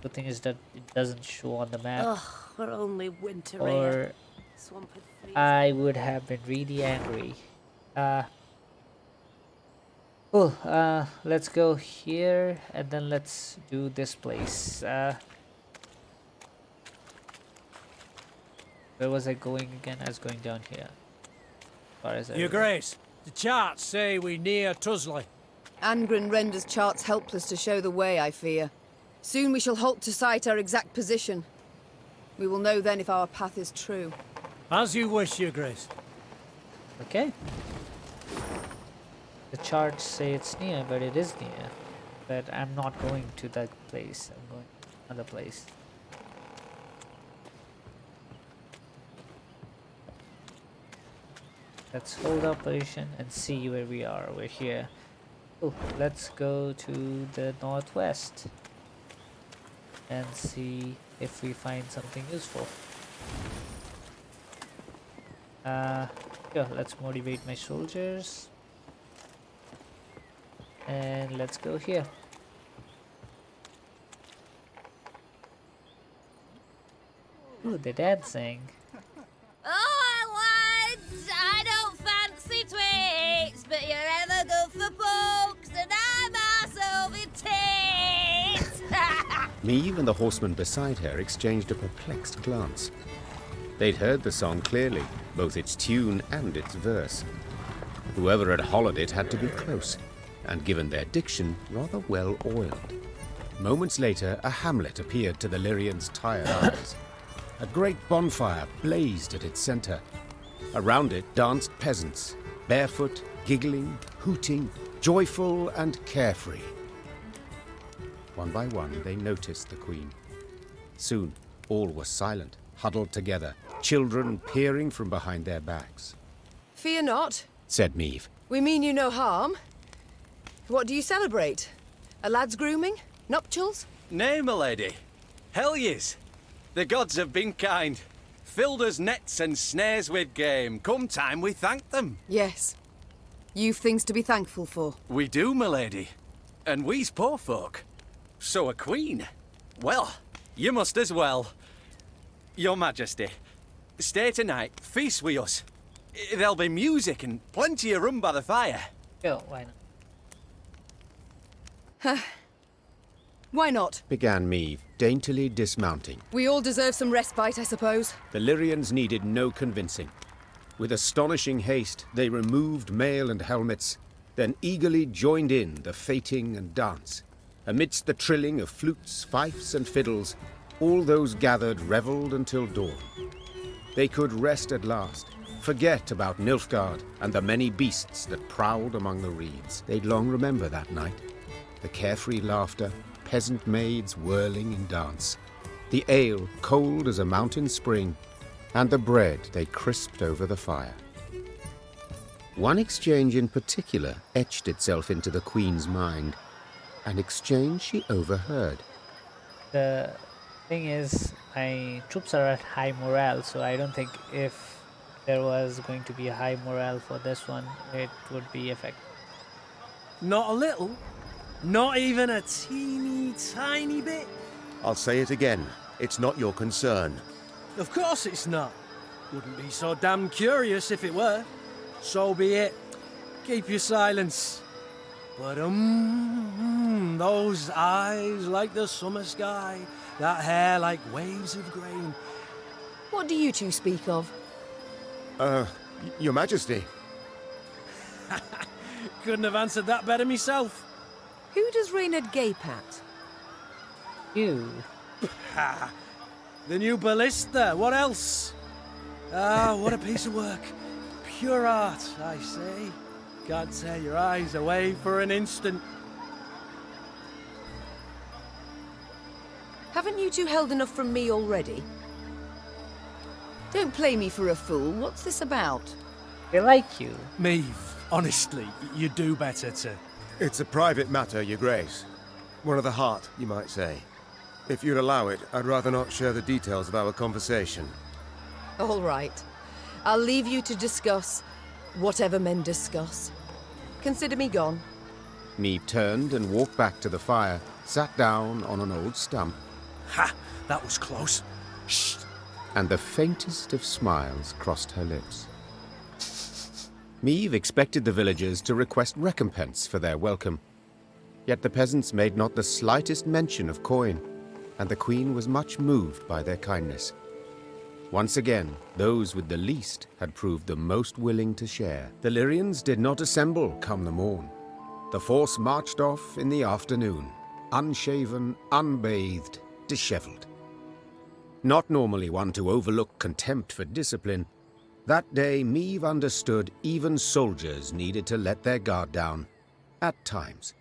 The thing is that it doesn't show on the map. Ugh, we're only winter Or Swamp would freeze. I would have been really angry. Let's go here and then let's do this place. Where was I going again? I was going down here. As far as I Your remember. Grace, the charts say we near Tusley. Angren renders charts helpless to show the way, I fear. Soon we shall halt to sight our exact position. We will know then if our path is true. As you wish, Your Grace. Okay. The charts say it's near, but it is near. But I'm not going to that place. I'm going to another place. Let's hold our position and see where we are. We're here. Oh, let's go to the northwest and see if we find something useful. Yeah, let's motivate my soldiers. And let's go here. Ooh, they're dancing. Oh, lads, I don't fancy tweets, but you're ever good for pokes, and I'm arsehole with tits. Meve and the horseman beside her exchanged a perplexed glance. They'd heard the song clearly, both its tune and its verse. Whoever had hollered it had to be close, and given their diction, rather well oiled. Moments later, a hamlet appeared to the Lyrians' tired eyes. A great bonfire blazed at its center. Around it danced peasants, barefoot, giggling, hooting, joyful and carefree. One by one, they noticed the queen. Soon, all were silent, huddled together, children peering from behind their backs. Fear not, Said Meve. we mean you no harm. What do you celebrate? A lad's grooming? Nuptials? Nay, milady. Hell yes. The gods have been kind. Filled us nets and snares with game. Come time we thank them. Yes. You've things to be thankful for. We do, milady. And we's poor folk. So a queen. Well, you must as well. Your Majesty, stay tonight, feast with us. There'll be music and plenty of rum by the fire. Go, why not? Why not? Began Meve, daintily dismounting. We all deserve some respite, I suppose. The Lyrians needed no convincing. With astonishing haste, they removed mail and helmets, then eagerly joined in the fating and dance. Amidst the trilling of flutes, fifes, and fiddles, all those gathered revelled until dawn. They could rest at last, forget about Nilfgaard and the many beasts that prowled among the reeds. They'd long remember that night. The carefree laughter, peasant maids whirling in dance, the ale cold as a mountain spring, and the bread they crisped over the fire. One exchange in particular etched itself into the queen's mind, an exchange she overheard. The thing is, my troops are at high morale, so I don't think if there was going to be a high morale for this one, it would be effective. Not a little? Not even a teeny tiny bit? I'll say it again. It's not your concern. Of course it's not. Wouldn't be so damn curious if it were. So be it. Keep your silence. But those eyes like the summer sky, that hair like waves of grain. What do you two speak of? Your Majesty. Couldn't have answered that better myself. Who does Reynard gape at? You. Ha! The new ballista, what else? Ah, what a piece of work. Pure art, I say. Can't tear your eyes away for an instant. Haven't you two held enough from me already? Don't play me for a fool. What's this about? They like you. Maeve, honestly, you do better to... It's a private matter, Your Grace. One of the heart, you might say. If you'd allow it, I'd rather not share the details of our conversation. All right. I'll leave you to discuss whatever men discuss. Consider me gone. Meave turned and walked back to the fire, sat down on an old stump, Ha! That was close. Shh! and the faintest of smiles crossed her lips. Meave expected the villagers to request recompense for their welcome. Yet the peasants made not the slightest mention of coin, and the queen was much moved by their kindness. Once again, those with the least had proved the most willing to share. The Lyrians did not assemble come the morn. The force marched off in the afternoon, unshaven, unbathed, dishevelled. Not normally one to overlook contempt for discipline, that day Meave understood even soldiers needed to let their guard down, at times.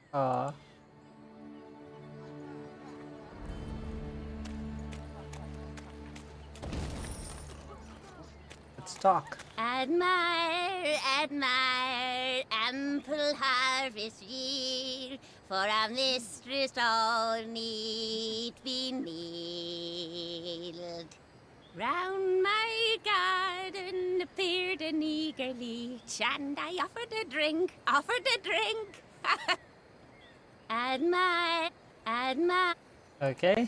Let's talk. Admire, admire, ample harvest yield, for our mistress all need be kneeled. Round my garden appeared an eager leech, and I offered a drink, Admire, admire. Okay.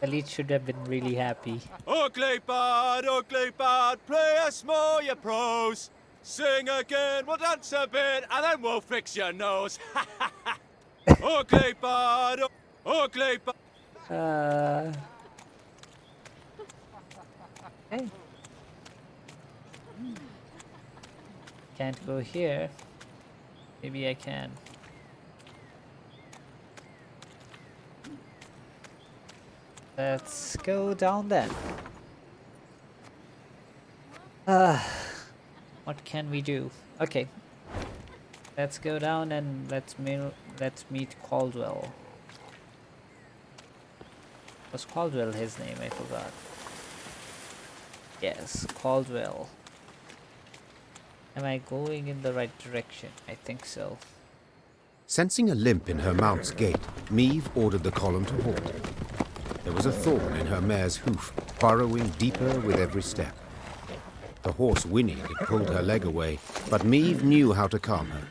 The lead should have been really happy. Ugly bad, play us more your prose. Sing again, we'll dance a bit, and then we'll fix your nose. Ugly bad, ugly bad. Okay. Can't go here. Maybe I can. Let's go down then. What can we do? Okay. Let's go down and let's meet Caldwell. Was Caldwell his name? I forgot. Yes, Caldwell. Am I going in the right direction? I think so. Sensing a limp in her mount's gait, Meave ordered the column to halt. There was a thorn in her mare's hoof, burrowing deeper with every step. The horse whinnied and pulled her leg away, but Meave knew how to calm her.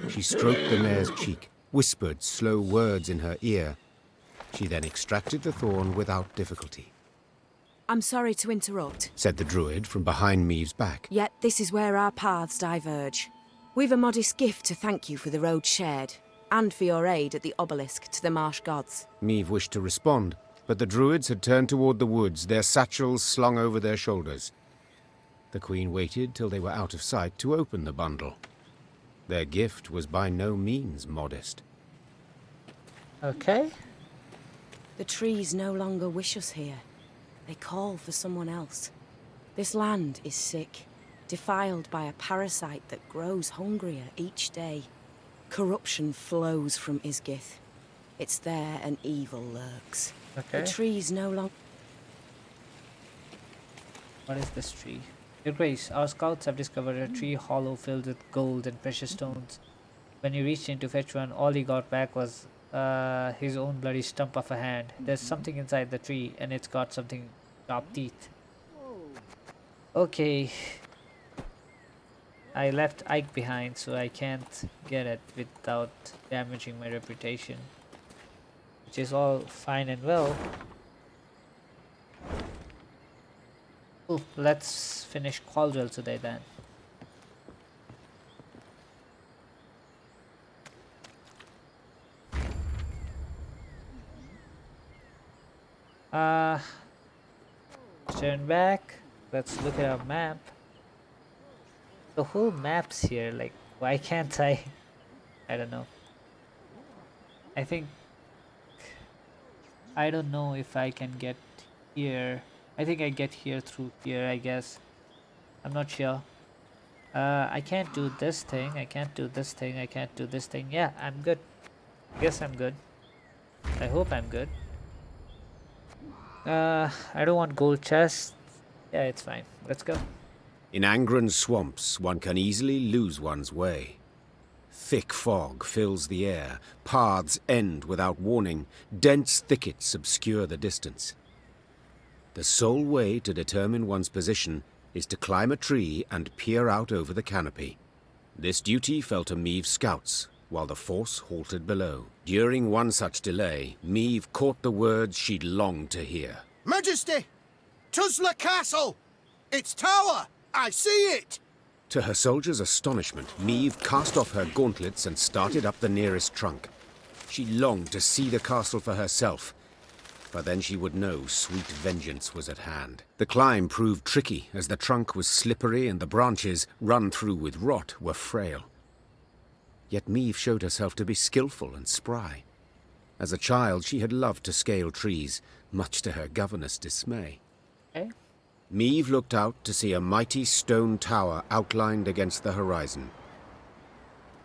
She stroked the mare's cheek, whispered slow words in her ear. She then extracted the thorn without difficulty. I'm sorry to interrupt, Said the druid from behind Meave's back. yet this is where our paths diverge. We've a modest gift to thank you for the road shared, and for your aid at the obelisk to the marsh gods. Meave wished to respond, but the druids had turned toward the woods, their satchels slung over their shoulders. The queen waited till they were out of sight to open the bundle. Their gift was by no means modest. Okay. The trees no longer wish us here. They call for someone else. This land is sick, defiled by a parasite that grows hungrier each day. Corruption flows from Isgith. It's there an evil lurks. Okay. The trees no longer... What is this tree? Your Grace, our scouts have discovered a tree hollow filled with gold and precious stones. When he reached in to fetch one, all he got back was his own bloody stump of a hand. There's something inside the tree, and it's got something sharp teeth. Okay. I left Ike behind, so I can't get it without damaging my reputation. Which is all fine and well. Oh, let's finish Caldwell today then. Turn back. Let's look at our map. The whole map's here, like, why can't I don't know. I don't know if I can get here. I think I get here through here, I guess. I'm not sure. I can't do this thing. I can't do this thing. I can't do this thing. Yeah, I'm good. Guess I'm good. I hope I'm good. I don't want gold chests. Yeah, it's fine. Let's go. In Angren's swamps, one can easily lose one's way. Thick fog fills the air, paths end without warning, dense thickets obscure the distance. The sole way to determine one's position is to climb a tree and peer out over the canopy. This duty fell to Meave's scouts, while the force halted below. During one such delay, Meave caught the words she'd longed to hear. Majesty! Tuzla Castle! Its tower! I see it! To her soldiers' astonishment, Meave cast off her gauntlets and started up the nearest trunk. She longed to see the castle for herself, but then she would know sweet vengeance was at hand. The climb proved tricky, as the trunk was slippery and the branches, run through with rot, were frail. Yet Meave showed herself to be skillful and spry. As a child, she had loved to scale trees, much to her governess' dismay. Okay. Meave looked out to see a mighty stone tower outlined against the horizon.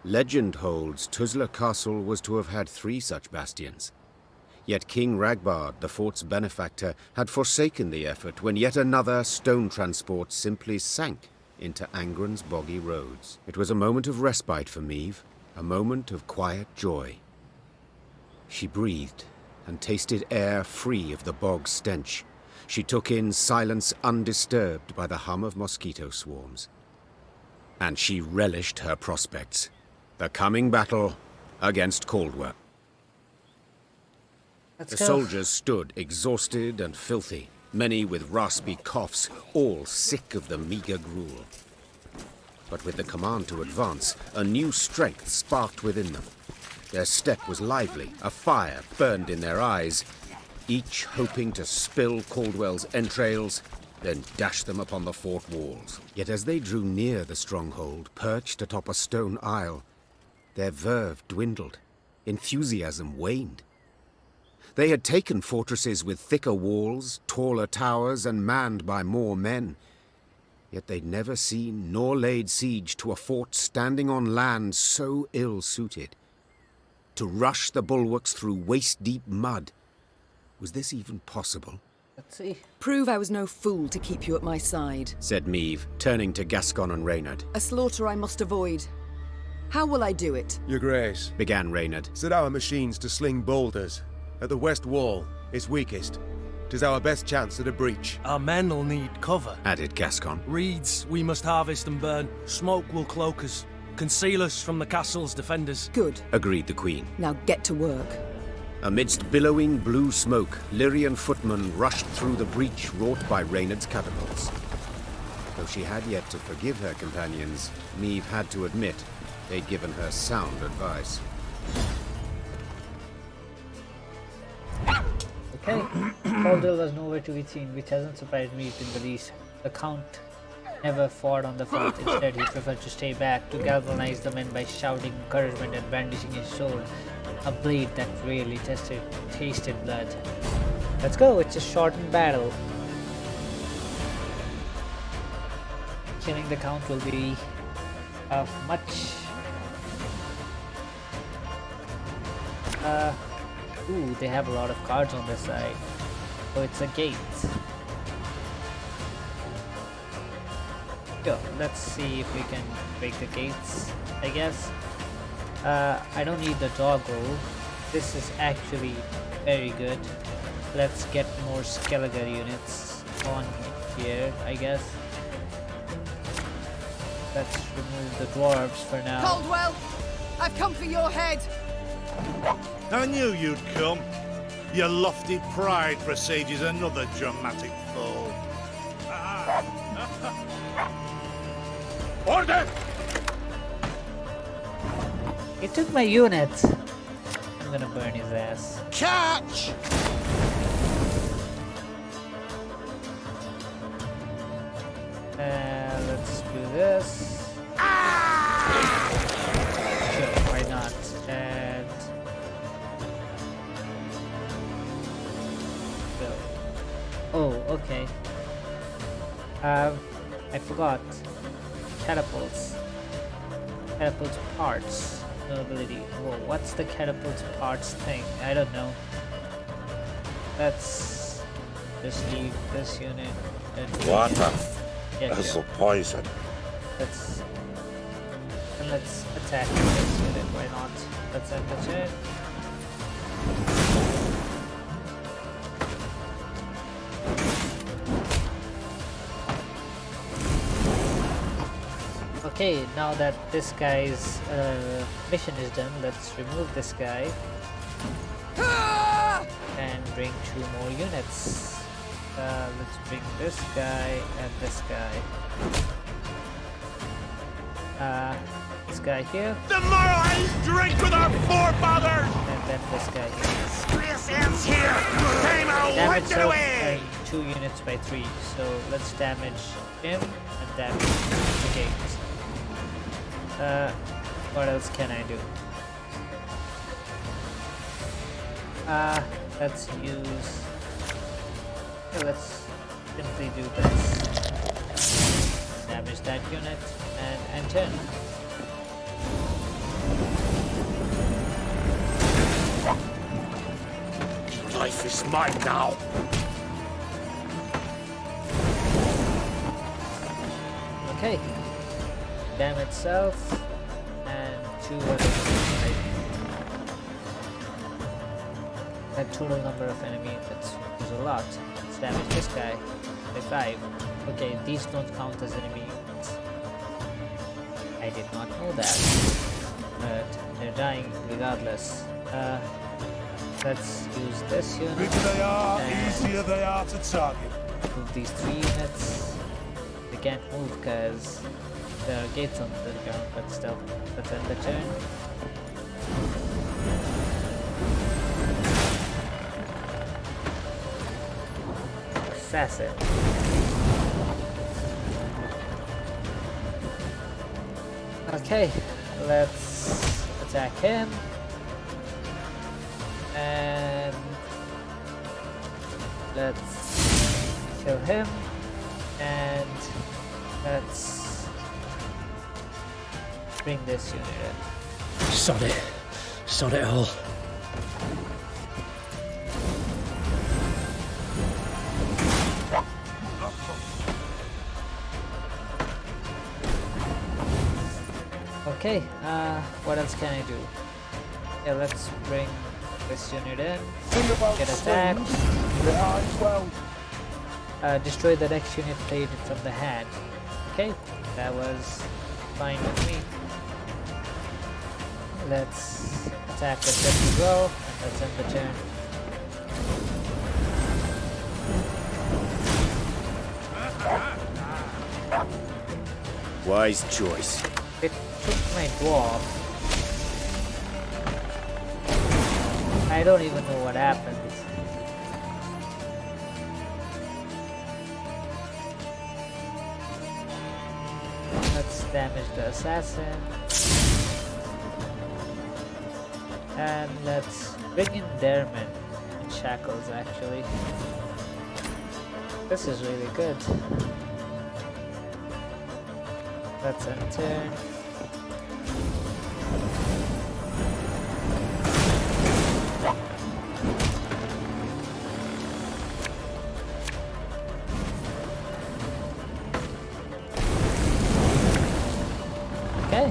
Legend holds Tuzla Castle was to have had 3 such bastions. Yet King Ragbard, the fort's benefactor, had forsaken the effort when yet another stone transport simply sank into Angren's boggy roads. It was a moment of respite for Meave, a moment of quiet joy. She breathed and tasted air free of the bog stench. She took in silence undisturbed by the hum of mosquito swarms. And she relished her prospects. The coming battle against Caldwell. The soldiers stood exhausted and filthy, many with raspy coughs, all sick of the meager gruel. But with the command to advance, a new strength sparked within them. Their step was lively, a fire burned in their eyes, each hoping to spill Caldwell's entrails, then dash them upon the fort walls. Yet as they drew near the stronghold, perched atop a stone isle, their verve dwindled, enthusiasm waned. They had taken fortresses with thicker walls, taller towers, and manned by more men. Yet they'd never seen nor laid siege to a fort standing on land so ill-suited. To rush the bulwarks through waist-deep mud. Was this even possible? Let's see. Prove I was no fool to keep you at my side, said Meave, turning to Gascon and Reynard. A slaughter I must avoid. How will I do it? Your Grace, began Reynard. Set our machines to sling boulders. At the west wall, it's weakest. 'Tis our best chance at a breach. Our men'll need cover, added Gascon. Reeds we must harvest and burn. Smoke will cloak us, conceal us from the castle's defenders. Good, agreed the Queen. Now get to work. Amidst billowing blue smoke, Lyrian footmen rushed through the breach wrought by Reynard's catapults. Though she had yet to forgive her companions, Meave had to admit they'd given her sound advice. Okay, Caldwell was nowhere to be seen, which hasn't surprised me in the least. The Count never fought on the front. Instead, he preferred to stay back, to galvanize the men by shouting encouragement and brandishing his sword, a blade that really tasted blood. Let's go, it's a shortened battle. Killing the Count will be of much... Ooh, they have a lot of cards on this side. So it's a gate. Yo, let's see if we can break the gates, I guess. I don't need the doggo. This is actually very good. Let's get more Skelliger units on here, I guess. Let's remove the dwarves for now. Caldwell, I've come for your head. I knew you'd come. Your lofty pride presages another dramatic fall. Order! He took my unit. I'm gonna burn his ass. Catch! Let's do this. Sure, why not? And oh, okay. I forgot. Catapults. Catapult parts. No ability. Whoa, what's the catapult parts thing? I don't know. That's just leave this unit. And Water yeah, is sure. a poison. Let's attack this unit. Why not? Let's end the turn. Okay, now that this guy's mission is done, let's remove this guy and bring 2 more units. Let's bring this guy and this guy. This guy here. The moral I drink with our forefathers! And then this guy here. This ends here! Time out! Damage Wind it self away! and 2 units by 3. So let's damage him and damage the gate. What else can I do? Let's use... Okay, let's simply do this. Damage that unit and turn. Life is mine now. Okay. Damage self and 2 others. That total number of enemy is a lot. Let's damage this guy by 5. Okay, these don't count as enemy units. I did not know that. But they're dying regardless. Let's use this unit. Bigger they are, and easier they are to target. move these 3 units. They can't move because there are gates on the ground, but still, let's end the turn. Assassin. Okay, let's attack him. And let's kill him. And let's bring this unit in. Sod it. Sod it all. Okay, what else can I do? Yeah, let's bring this unit in. Get attacked. Destroy the next unit played from the hand. Okay, that was fine with me. Let's attack with this as well, and let's end the turn. Wise choice. It took my dwarf. I don't even know what happened. Let's damage the assassin. And let's bring in Derman in shackles actually. This is really good. Let's end turn. Okay.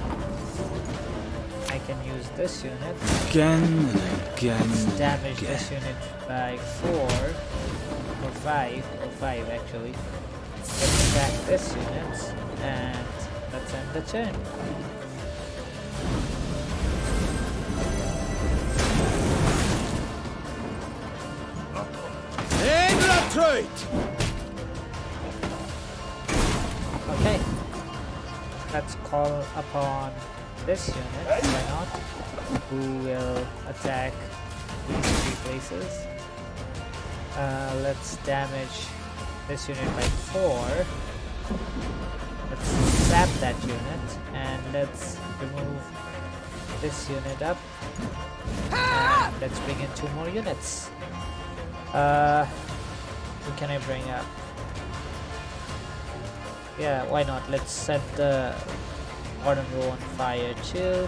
I can use this unit. Again and again. Let's and damage again. this unit by 4 or 5 or 5 actually. Let's attack this unit and let's end the turn. Okay. Let's call upon this unit, why not? Who will attack these 3 places. Let's damage this unit by 4. Let's slap that unit and let's remove this unit up. And let's bring in 2 more units. Who can I bring up? Yeah, why not? Let's set the bottom row on fire too.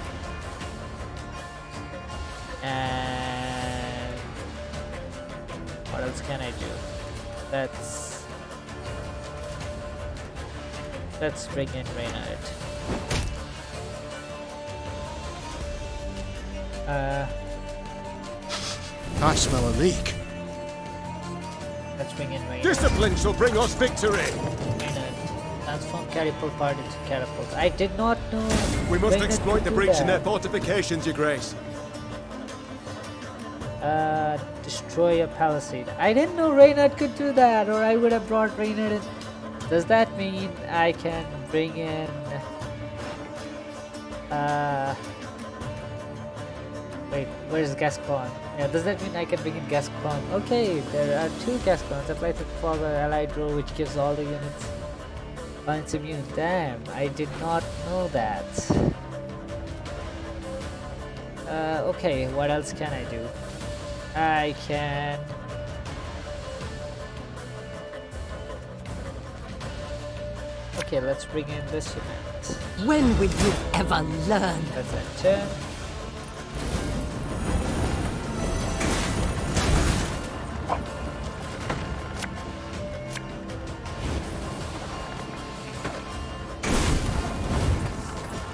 And what else can I do? Let's bring in Reynard. I smell a leak. Let's bring in Reynard. Discipline shall bring us victory. Reynard. Transform catapult part into catapult. I did not know. We must Reynard exploit could the do breach in their that. fortifications, Your Grace. Destroy a palisade. I didn't know Reynard could do that, or I would have brought Reynard in. Does that mean I can bring in wait, where's Gascon? Yeah, does that mean I can bring in Gascon? Okay, there are 2 Gascons. Apply to follow the allied row, which gives all the units points immune. Damn, I did not know that. Okay, what else can I do? I can... Okay, let's bring in this unit. When will you ever learn? Let's enter.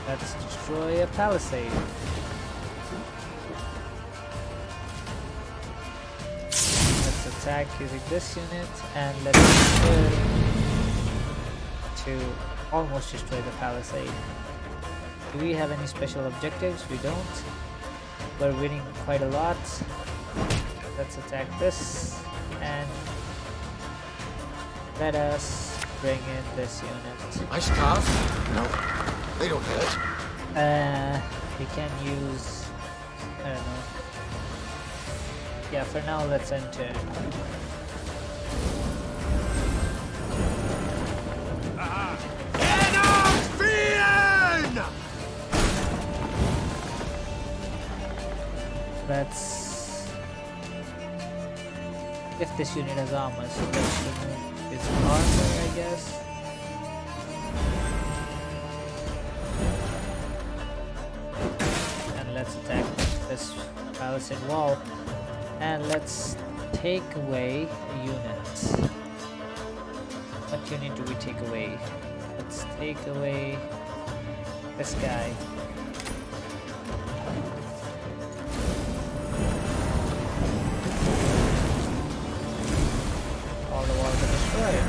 Let's destroy a palisade. Let's attack using this unit, and let's turn to almost destroy the palisade. Do we have any special objectives? We don't. We're winning quite a lot. Let's attack this, and let us bring in this unit. Ice cars? No, they don't hurt. We can use... I don't know. Yeah, for now let's enter. Let's... If this unit has armor, so let's remove its armor, I guess. And let's attack this palisade wall. And let's take away a unit. What unit do we take away? Let's take away this guy. All the while to destroy it.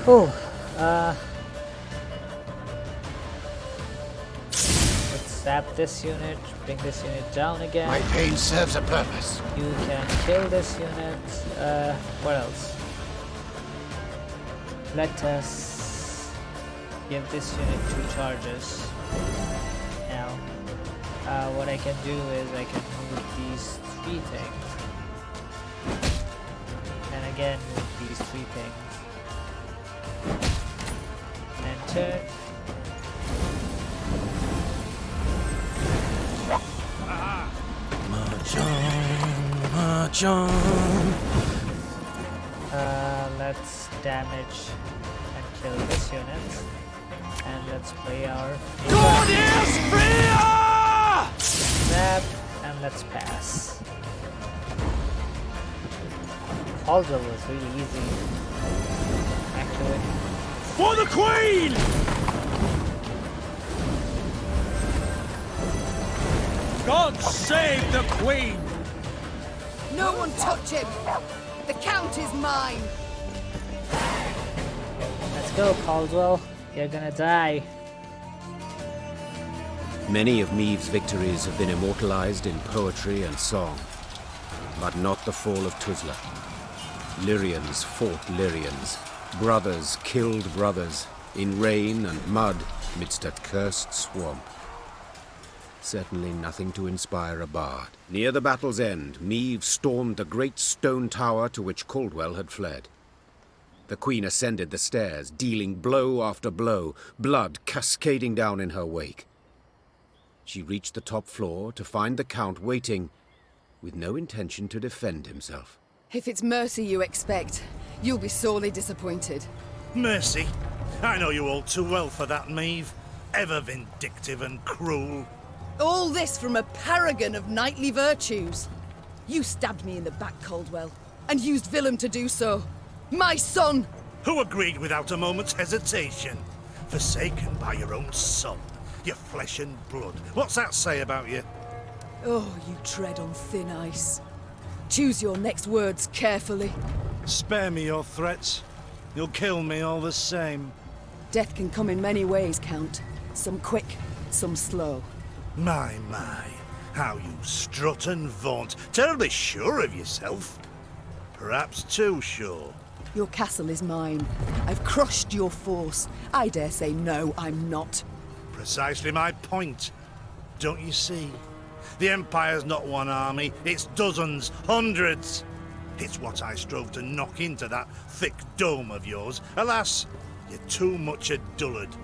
Cool. Let's zap this unit, bring this unit down again. My pain serves a purpose. You can kill this unit. What else? Let us give this unit 2 charges. Now, what I can do is I can move these 3 things. And again, move these 3 things. Enter. March on, march on. Let's damage and kill this unit. And let's play our zap, and let's pass. Cauldron was really easy. Actually. For the Queen! God save the Queen! No one touch him! The Count is mine! Let's go, Caldwell. You're gonna die. Many of Maeve's victories have been immortalized in poetry and song, but not the fall of Tuzla. Lyrians fought Lyrians. Brothers killed brothers, in rain and mud, midst a cursed swamp. Certainly nothing to inspire a bard. Near the battle's end, Maeve stormed the great stone tower to which Caldwell had fled. The Queen ascended the stairs, dealing blow after blow, blood cascading down in her wake. She reached the top floor to find the Count waiting, with no intention to defend himself. If it's mercy you expect, you'll be sorely disappointed. Mercy? I know you all too well for that, Maeve. ever vindictive and cruel. All this from a paragon of knightly virtues. You stabbed me in the back, Caldwell, and used Willem to do so. My son! Who agreed without a moment's hesitation. Forsaken by your own son, your flesh and blood. What's that say about you? Oh, you tread on thin ice. Choose your next words carefully. Spare me your threats. You'll kill me all the same. Death can come in many ways, Count. Some quick, some slow. My, how you strut and vaunt. Terribly sure of yourself. Perhaps too sure. Your castle is mine. I've crushed your force. I dare say no, I'm not. Precisely my point. Don't you see? The Empire's not one army, it's dozens, hundreds. It's what I strove to knock into that thick dome of yours. Alas, you're too much a dullard.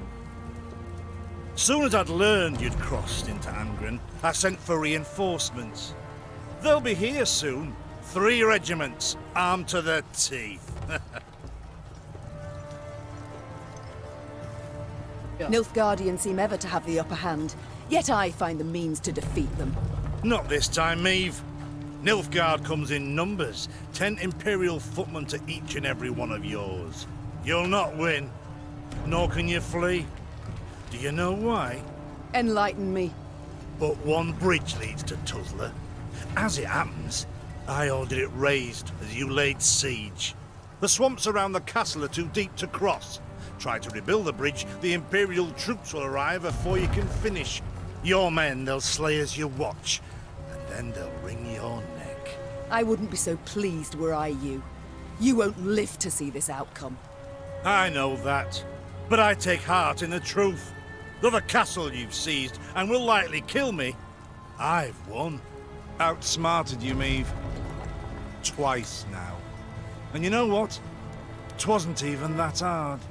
Soon as I'd learned you'd crossed into Angren, I sent for reinforcements. They'll be here soon. 3 regiments, armed to the teeth. Nilfgaardians seem ever to have the upper hand, yet I find the means to defeat them. Not this time, Meve. Nilfgaard comes in numbers. 10 Imperial footmen to each and every one of yours. You'll not win, nor can you flee. Do you know why? Enlighten me. But one bridge leads to Tuzla. As it happens, I ordered it raised as you laid siege. The swamps around the castle are too deep to cross. Try to rebuild the bridge, the Imperial troops will arrive before you can finish. Your men they'll slay as you watch, and then they'll wring your neck. I wouldn't be so pleased were I you. You won't live to see this outcome. I know that, but I take heart in the truth. Though the castle you've seized and will likely kill me, I've won. Outsmarted you, Meve. Twice now. And you know what? 'Twasn't even that hard.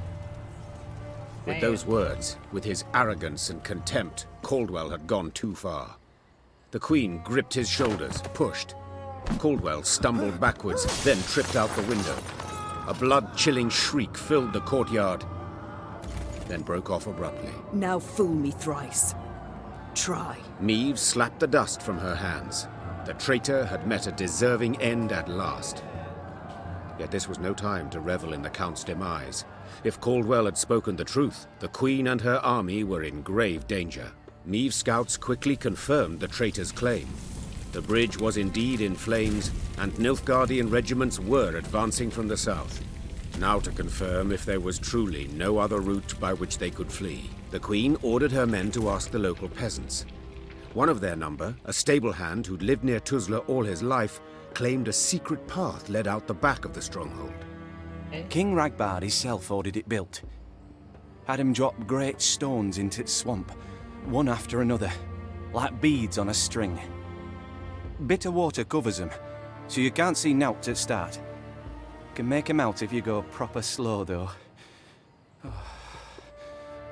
With those words, with his arrogance and contempt, Caldwell had gone too far. The Queen gripped his shoulders, pushed. Caldwell stumbled backwards, then tripped out the window. A blood-chilling shriek filled the courtyard, then broke off abruptly. Now fool me thrice. Try. Meve slapped the dust from her hands. The traitor had met a deserving end at last. Yet this was no time to revel in the Count's demise. If Caldwell had spoken the truth, the Queen and her army were in grave danger. Meve's scouts quickly confirmed the traitor's claim. The bridge was indeed in flames, and Nilfgaardian regiments were advancing from the south. Now to confirm if there was truly no other route by which they could flee, the Queen ordered her men to ask the local peasants. One of their number, a stable hand who'd lived near Tuzla all his life, claimed a secret path led out the back of the stronghold. King Ragbard himself ordered it built. Had him drop great stones into its swamp, one after another, like beads on a string. Bitter water covers them, so you can't see nowt at start. Can make 'em out if you go proper slow, though.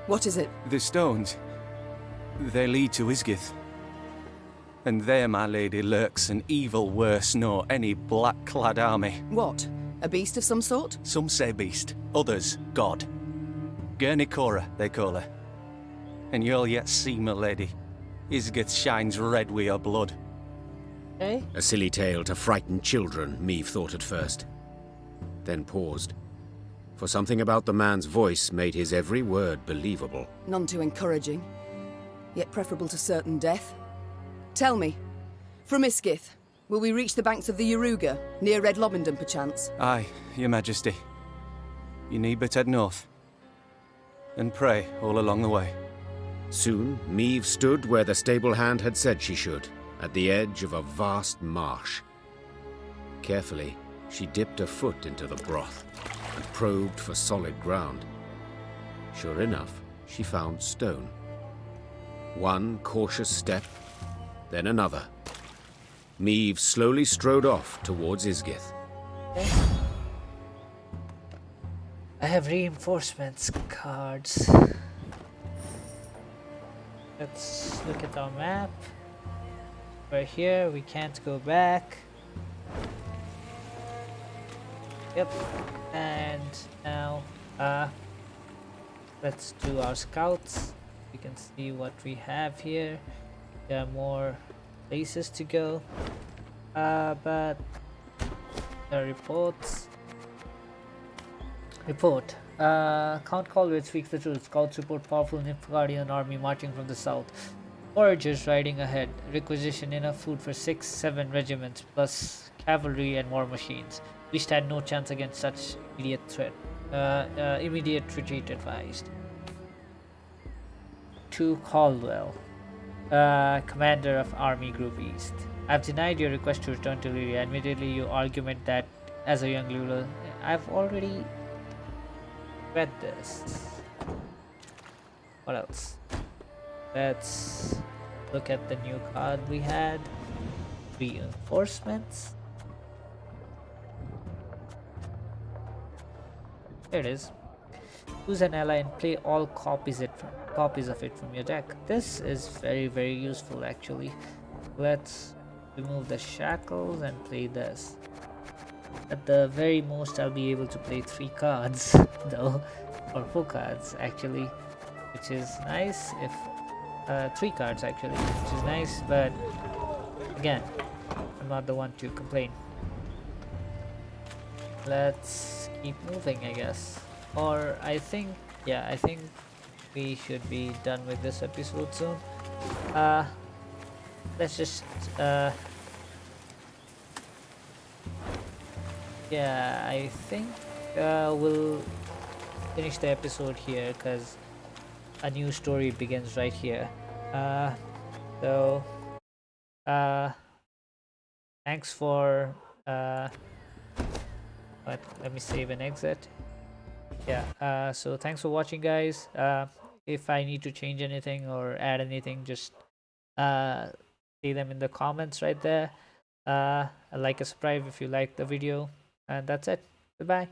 What is it? The stones, they lead to Isgith. And there, my lady, lurks an evil worse nor any black-clad army. What? A beast of some sort? Some say beast, others god. Gurnikora, they call her. And you'll yet see, my lady. Isgith shines red with her blood. Okay. A silly tale to frighten children, Meve thought at first. Then paused. For something about the man's voice made his every word believable. None too encouraging, yet preferable to certain death. Tell me, from Isgith, will we reach the banks of the Yaruga, near Red Lobendon perchance? Aye, your majesty. You need but head north. And pray all along the way. Soon, Meve stood where the stable hand had said she should, at the edge of a vast marsh. Carefully, she dipped a foot into the broth and probed for solid ground. Sure enough, she found stone. One cautious step, then another. Meve slowly strode off towards Isgith. Okay. I have reinforcements cards. Let's look at our map. We're here, we can't go back. Yep, and now let's do our scouts. you can see what we have here. There are more places to go, but the reports. Report. Count Colwyn speaks the truth. Scouts report powerful Nilfgaardian army marching from the south. Foragers riding ahead. Requisition enough food for 6-7 regiments, plus cavalry and war machines. We stand no chance against such immediate threat. Immediate retreat advised. To Caldwell, commander of Army Group East. I've denied your request to return to Lyria. Admittedly, your argument that as a young ruler, I've already read this. What else? Let's look at the new card we had. Reinforcements. There it is. Choose an ally and play all copies of it from your deck. This is very useful actually. Let's remove the shackles and play this. At the very most, I'll be able to play 3 cards though, or 4 cards actually, which is nice. If 3 cards actually, which is nice, but again, I'm not the one to complain. Let's keep moving, I guess. Or I think we should be done with this episode soon. Let's just yeah, I think we'll finish the episode here because a new story begins right here. So thanks for let me save and exit. Yeah, so thanks for watching, guys. If I need to change anything or add anything, just see them in the comments right there. Like and subscribe if you like the video, and that's it. Goodbye.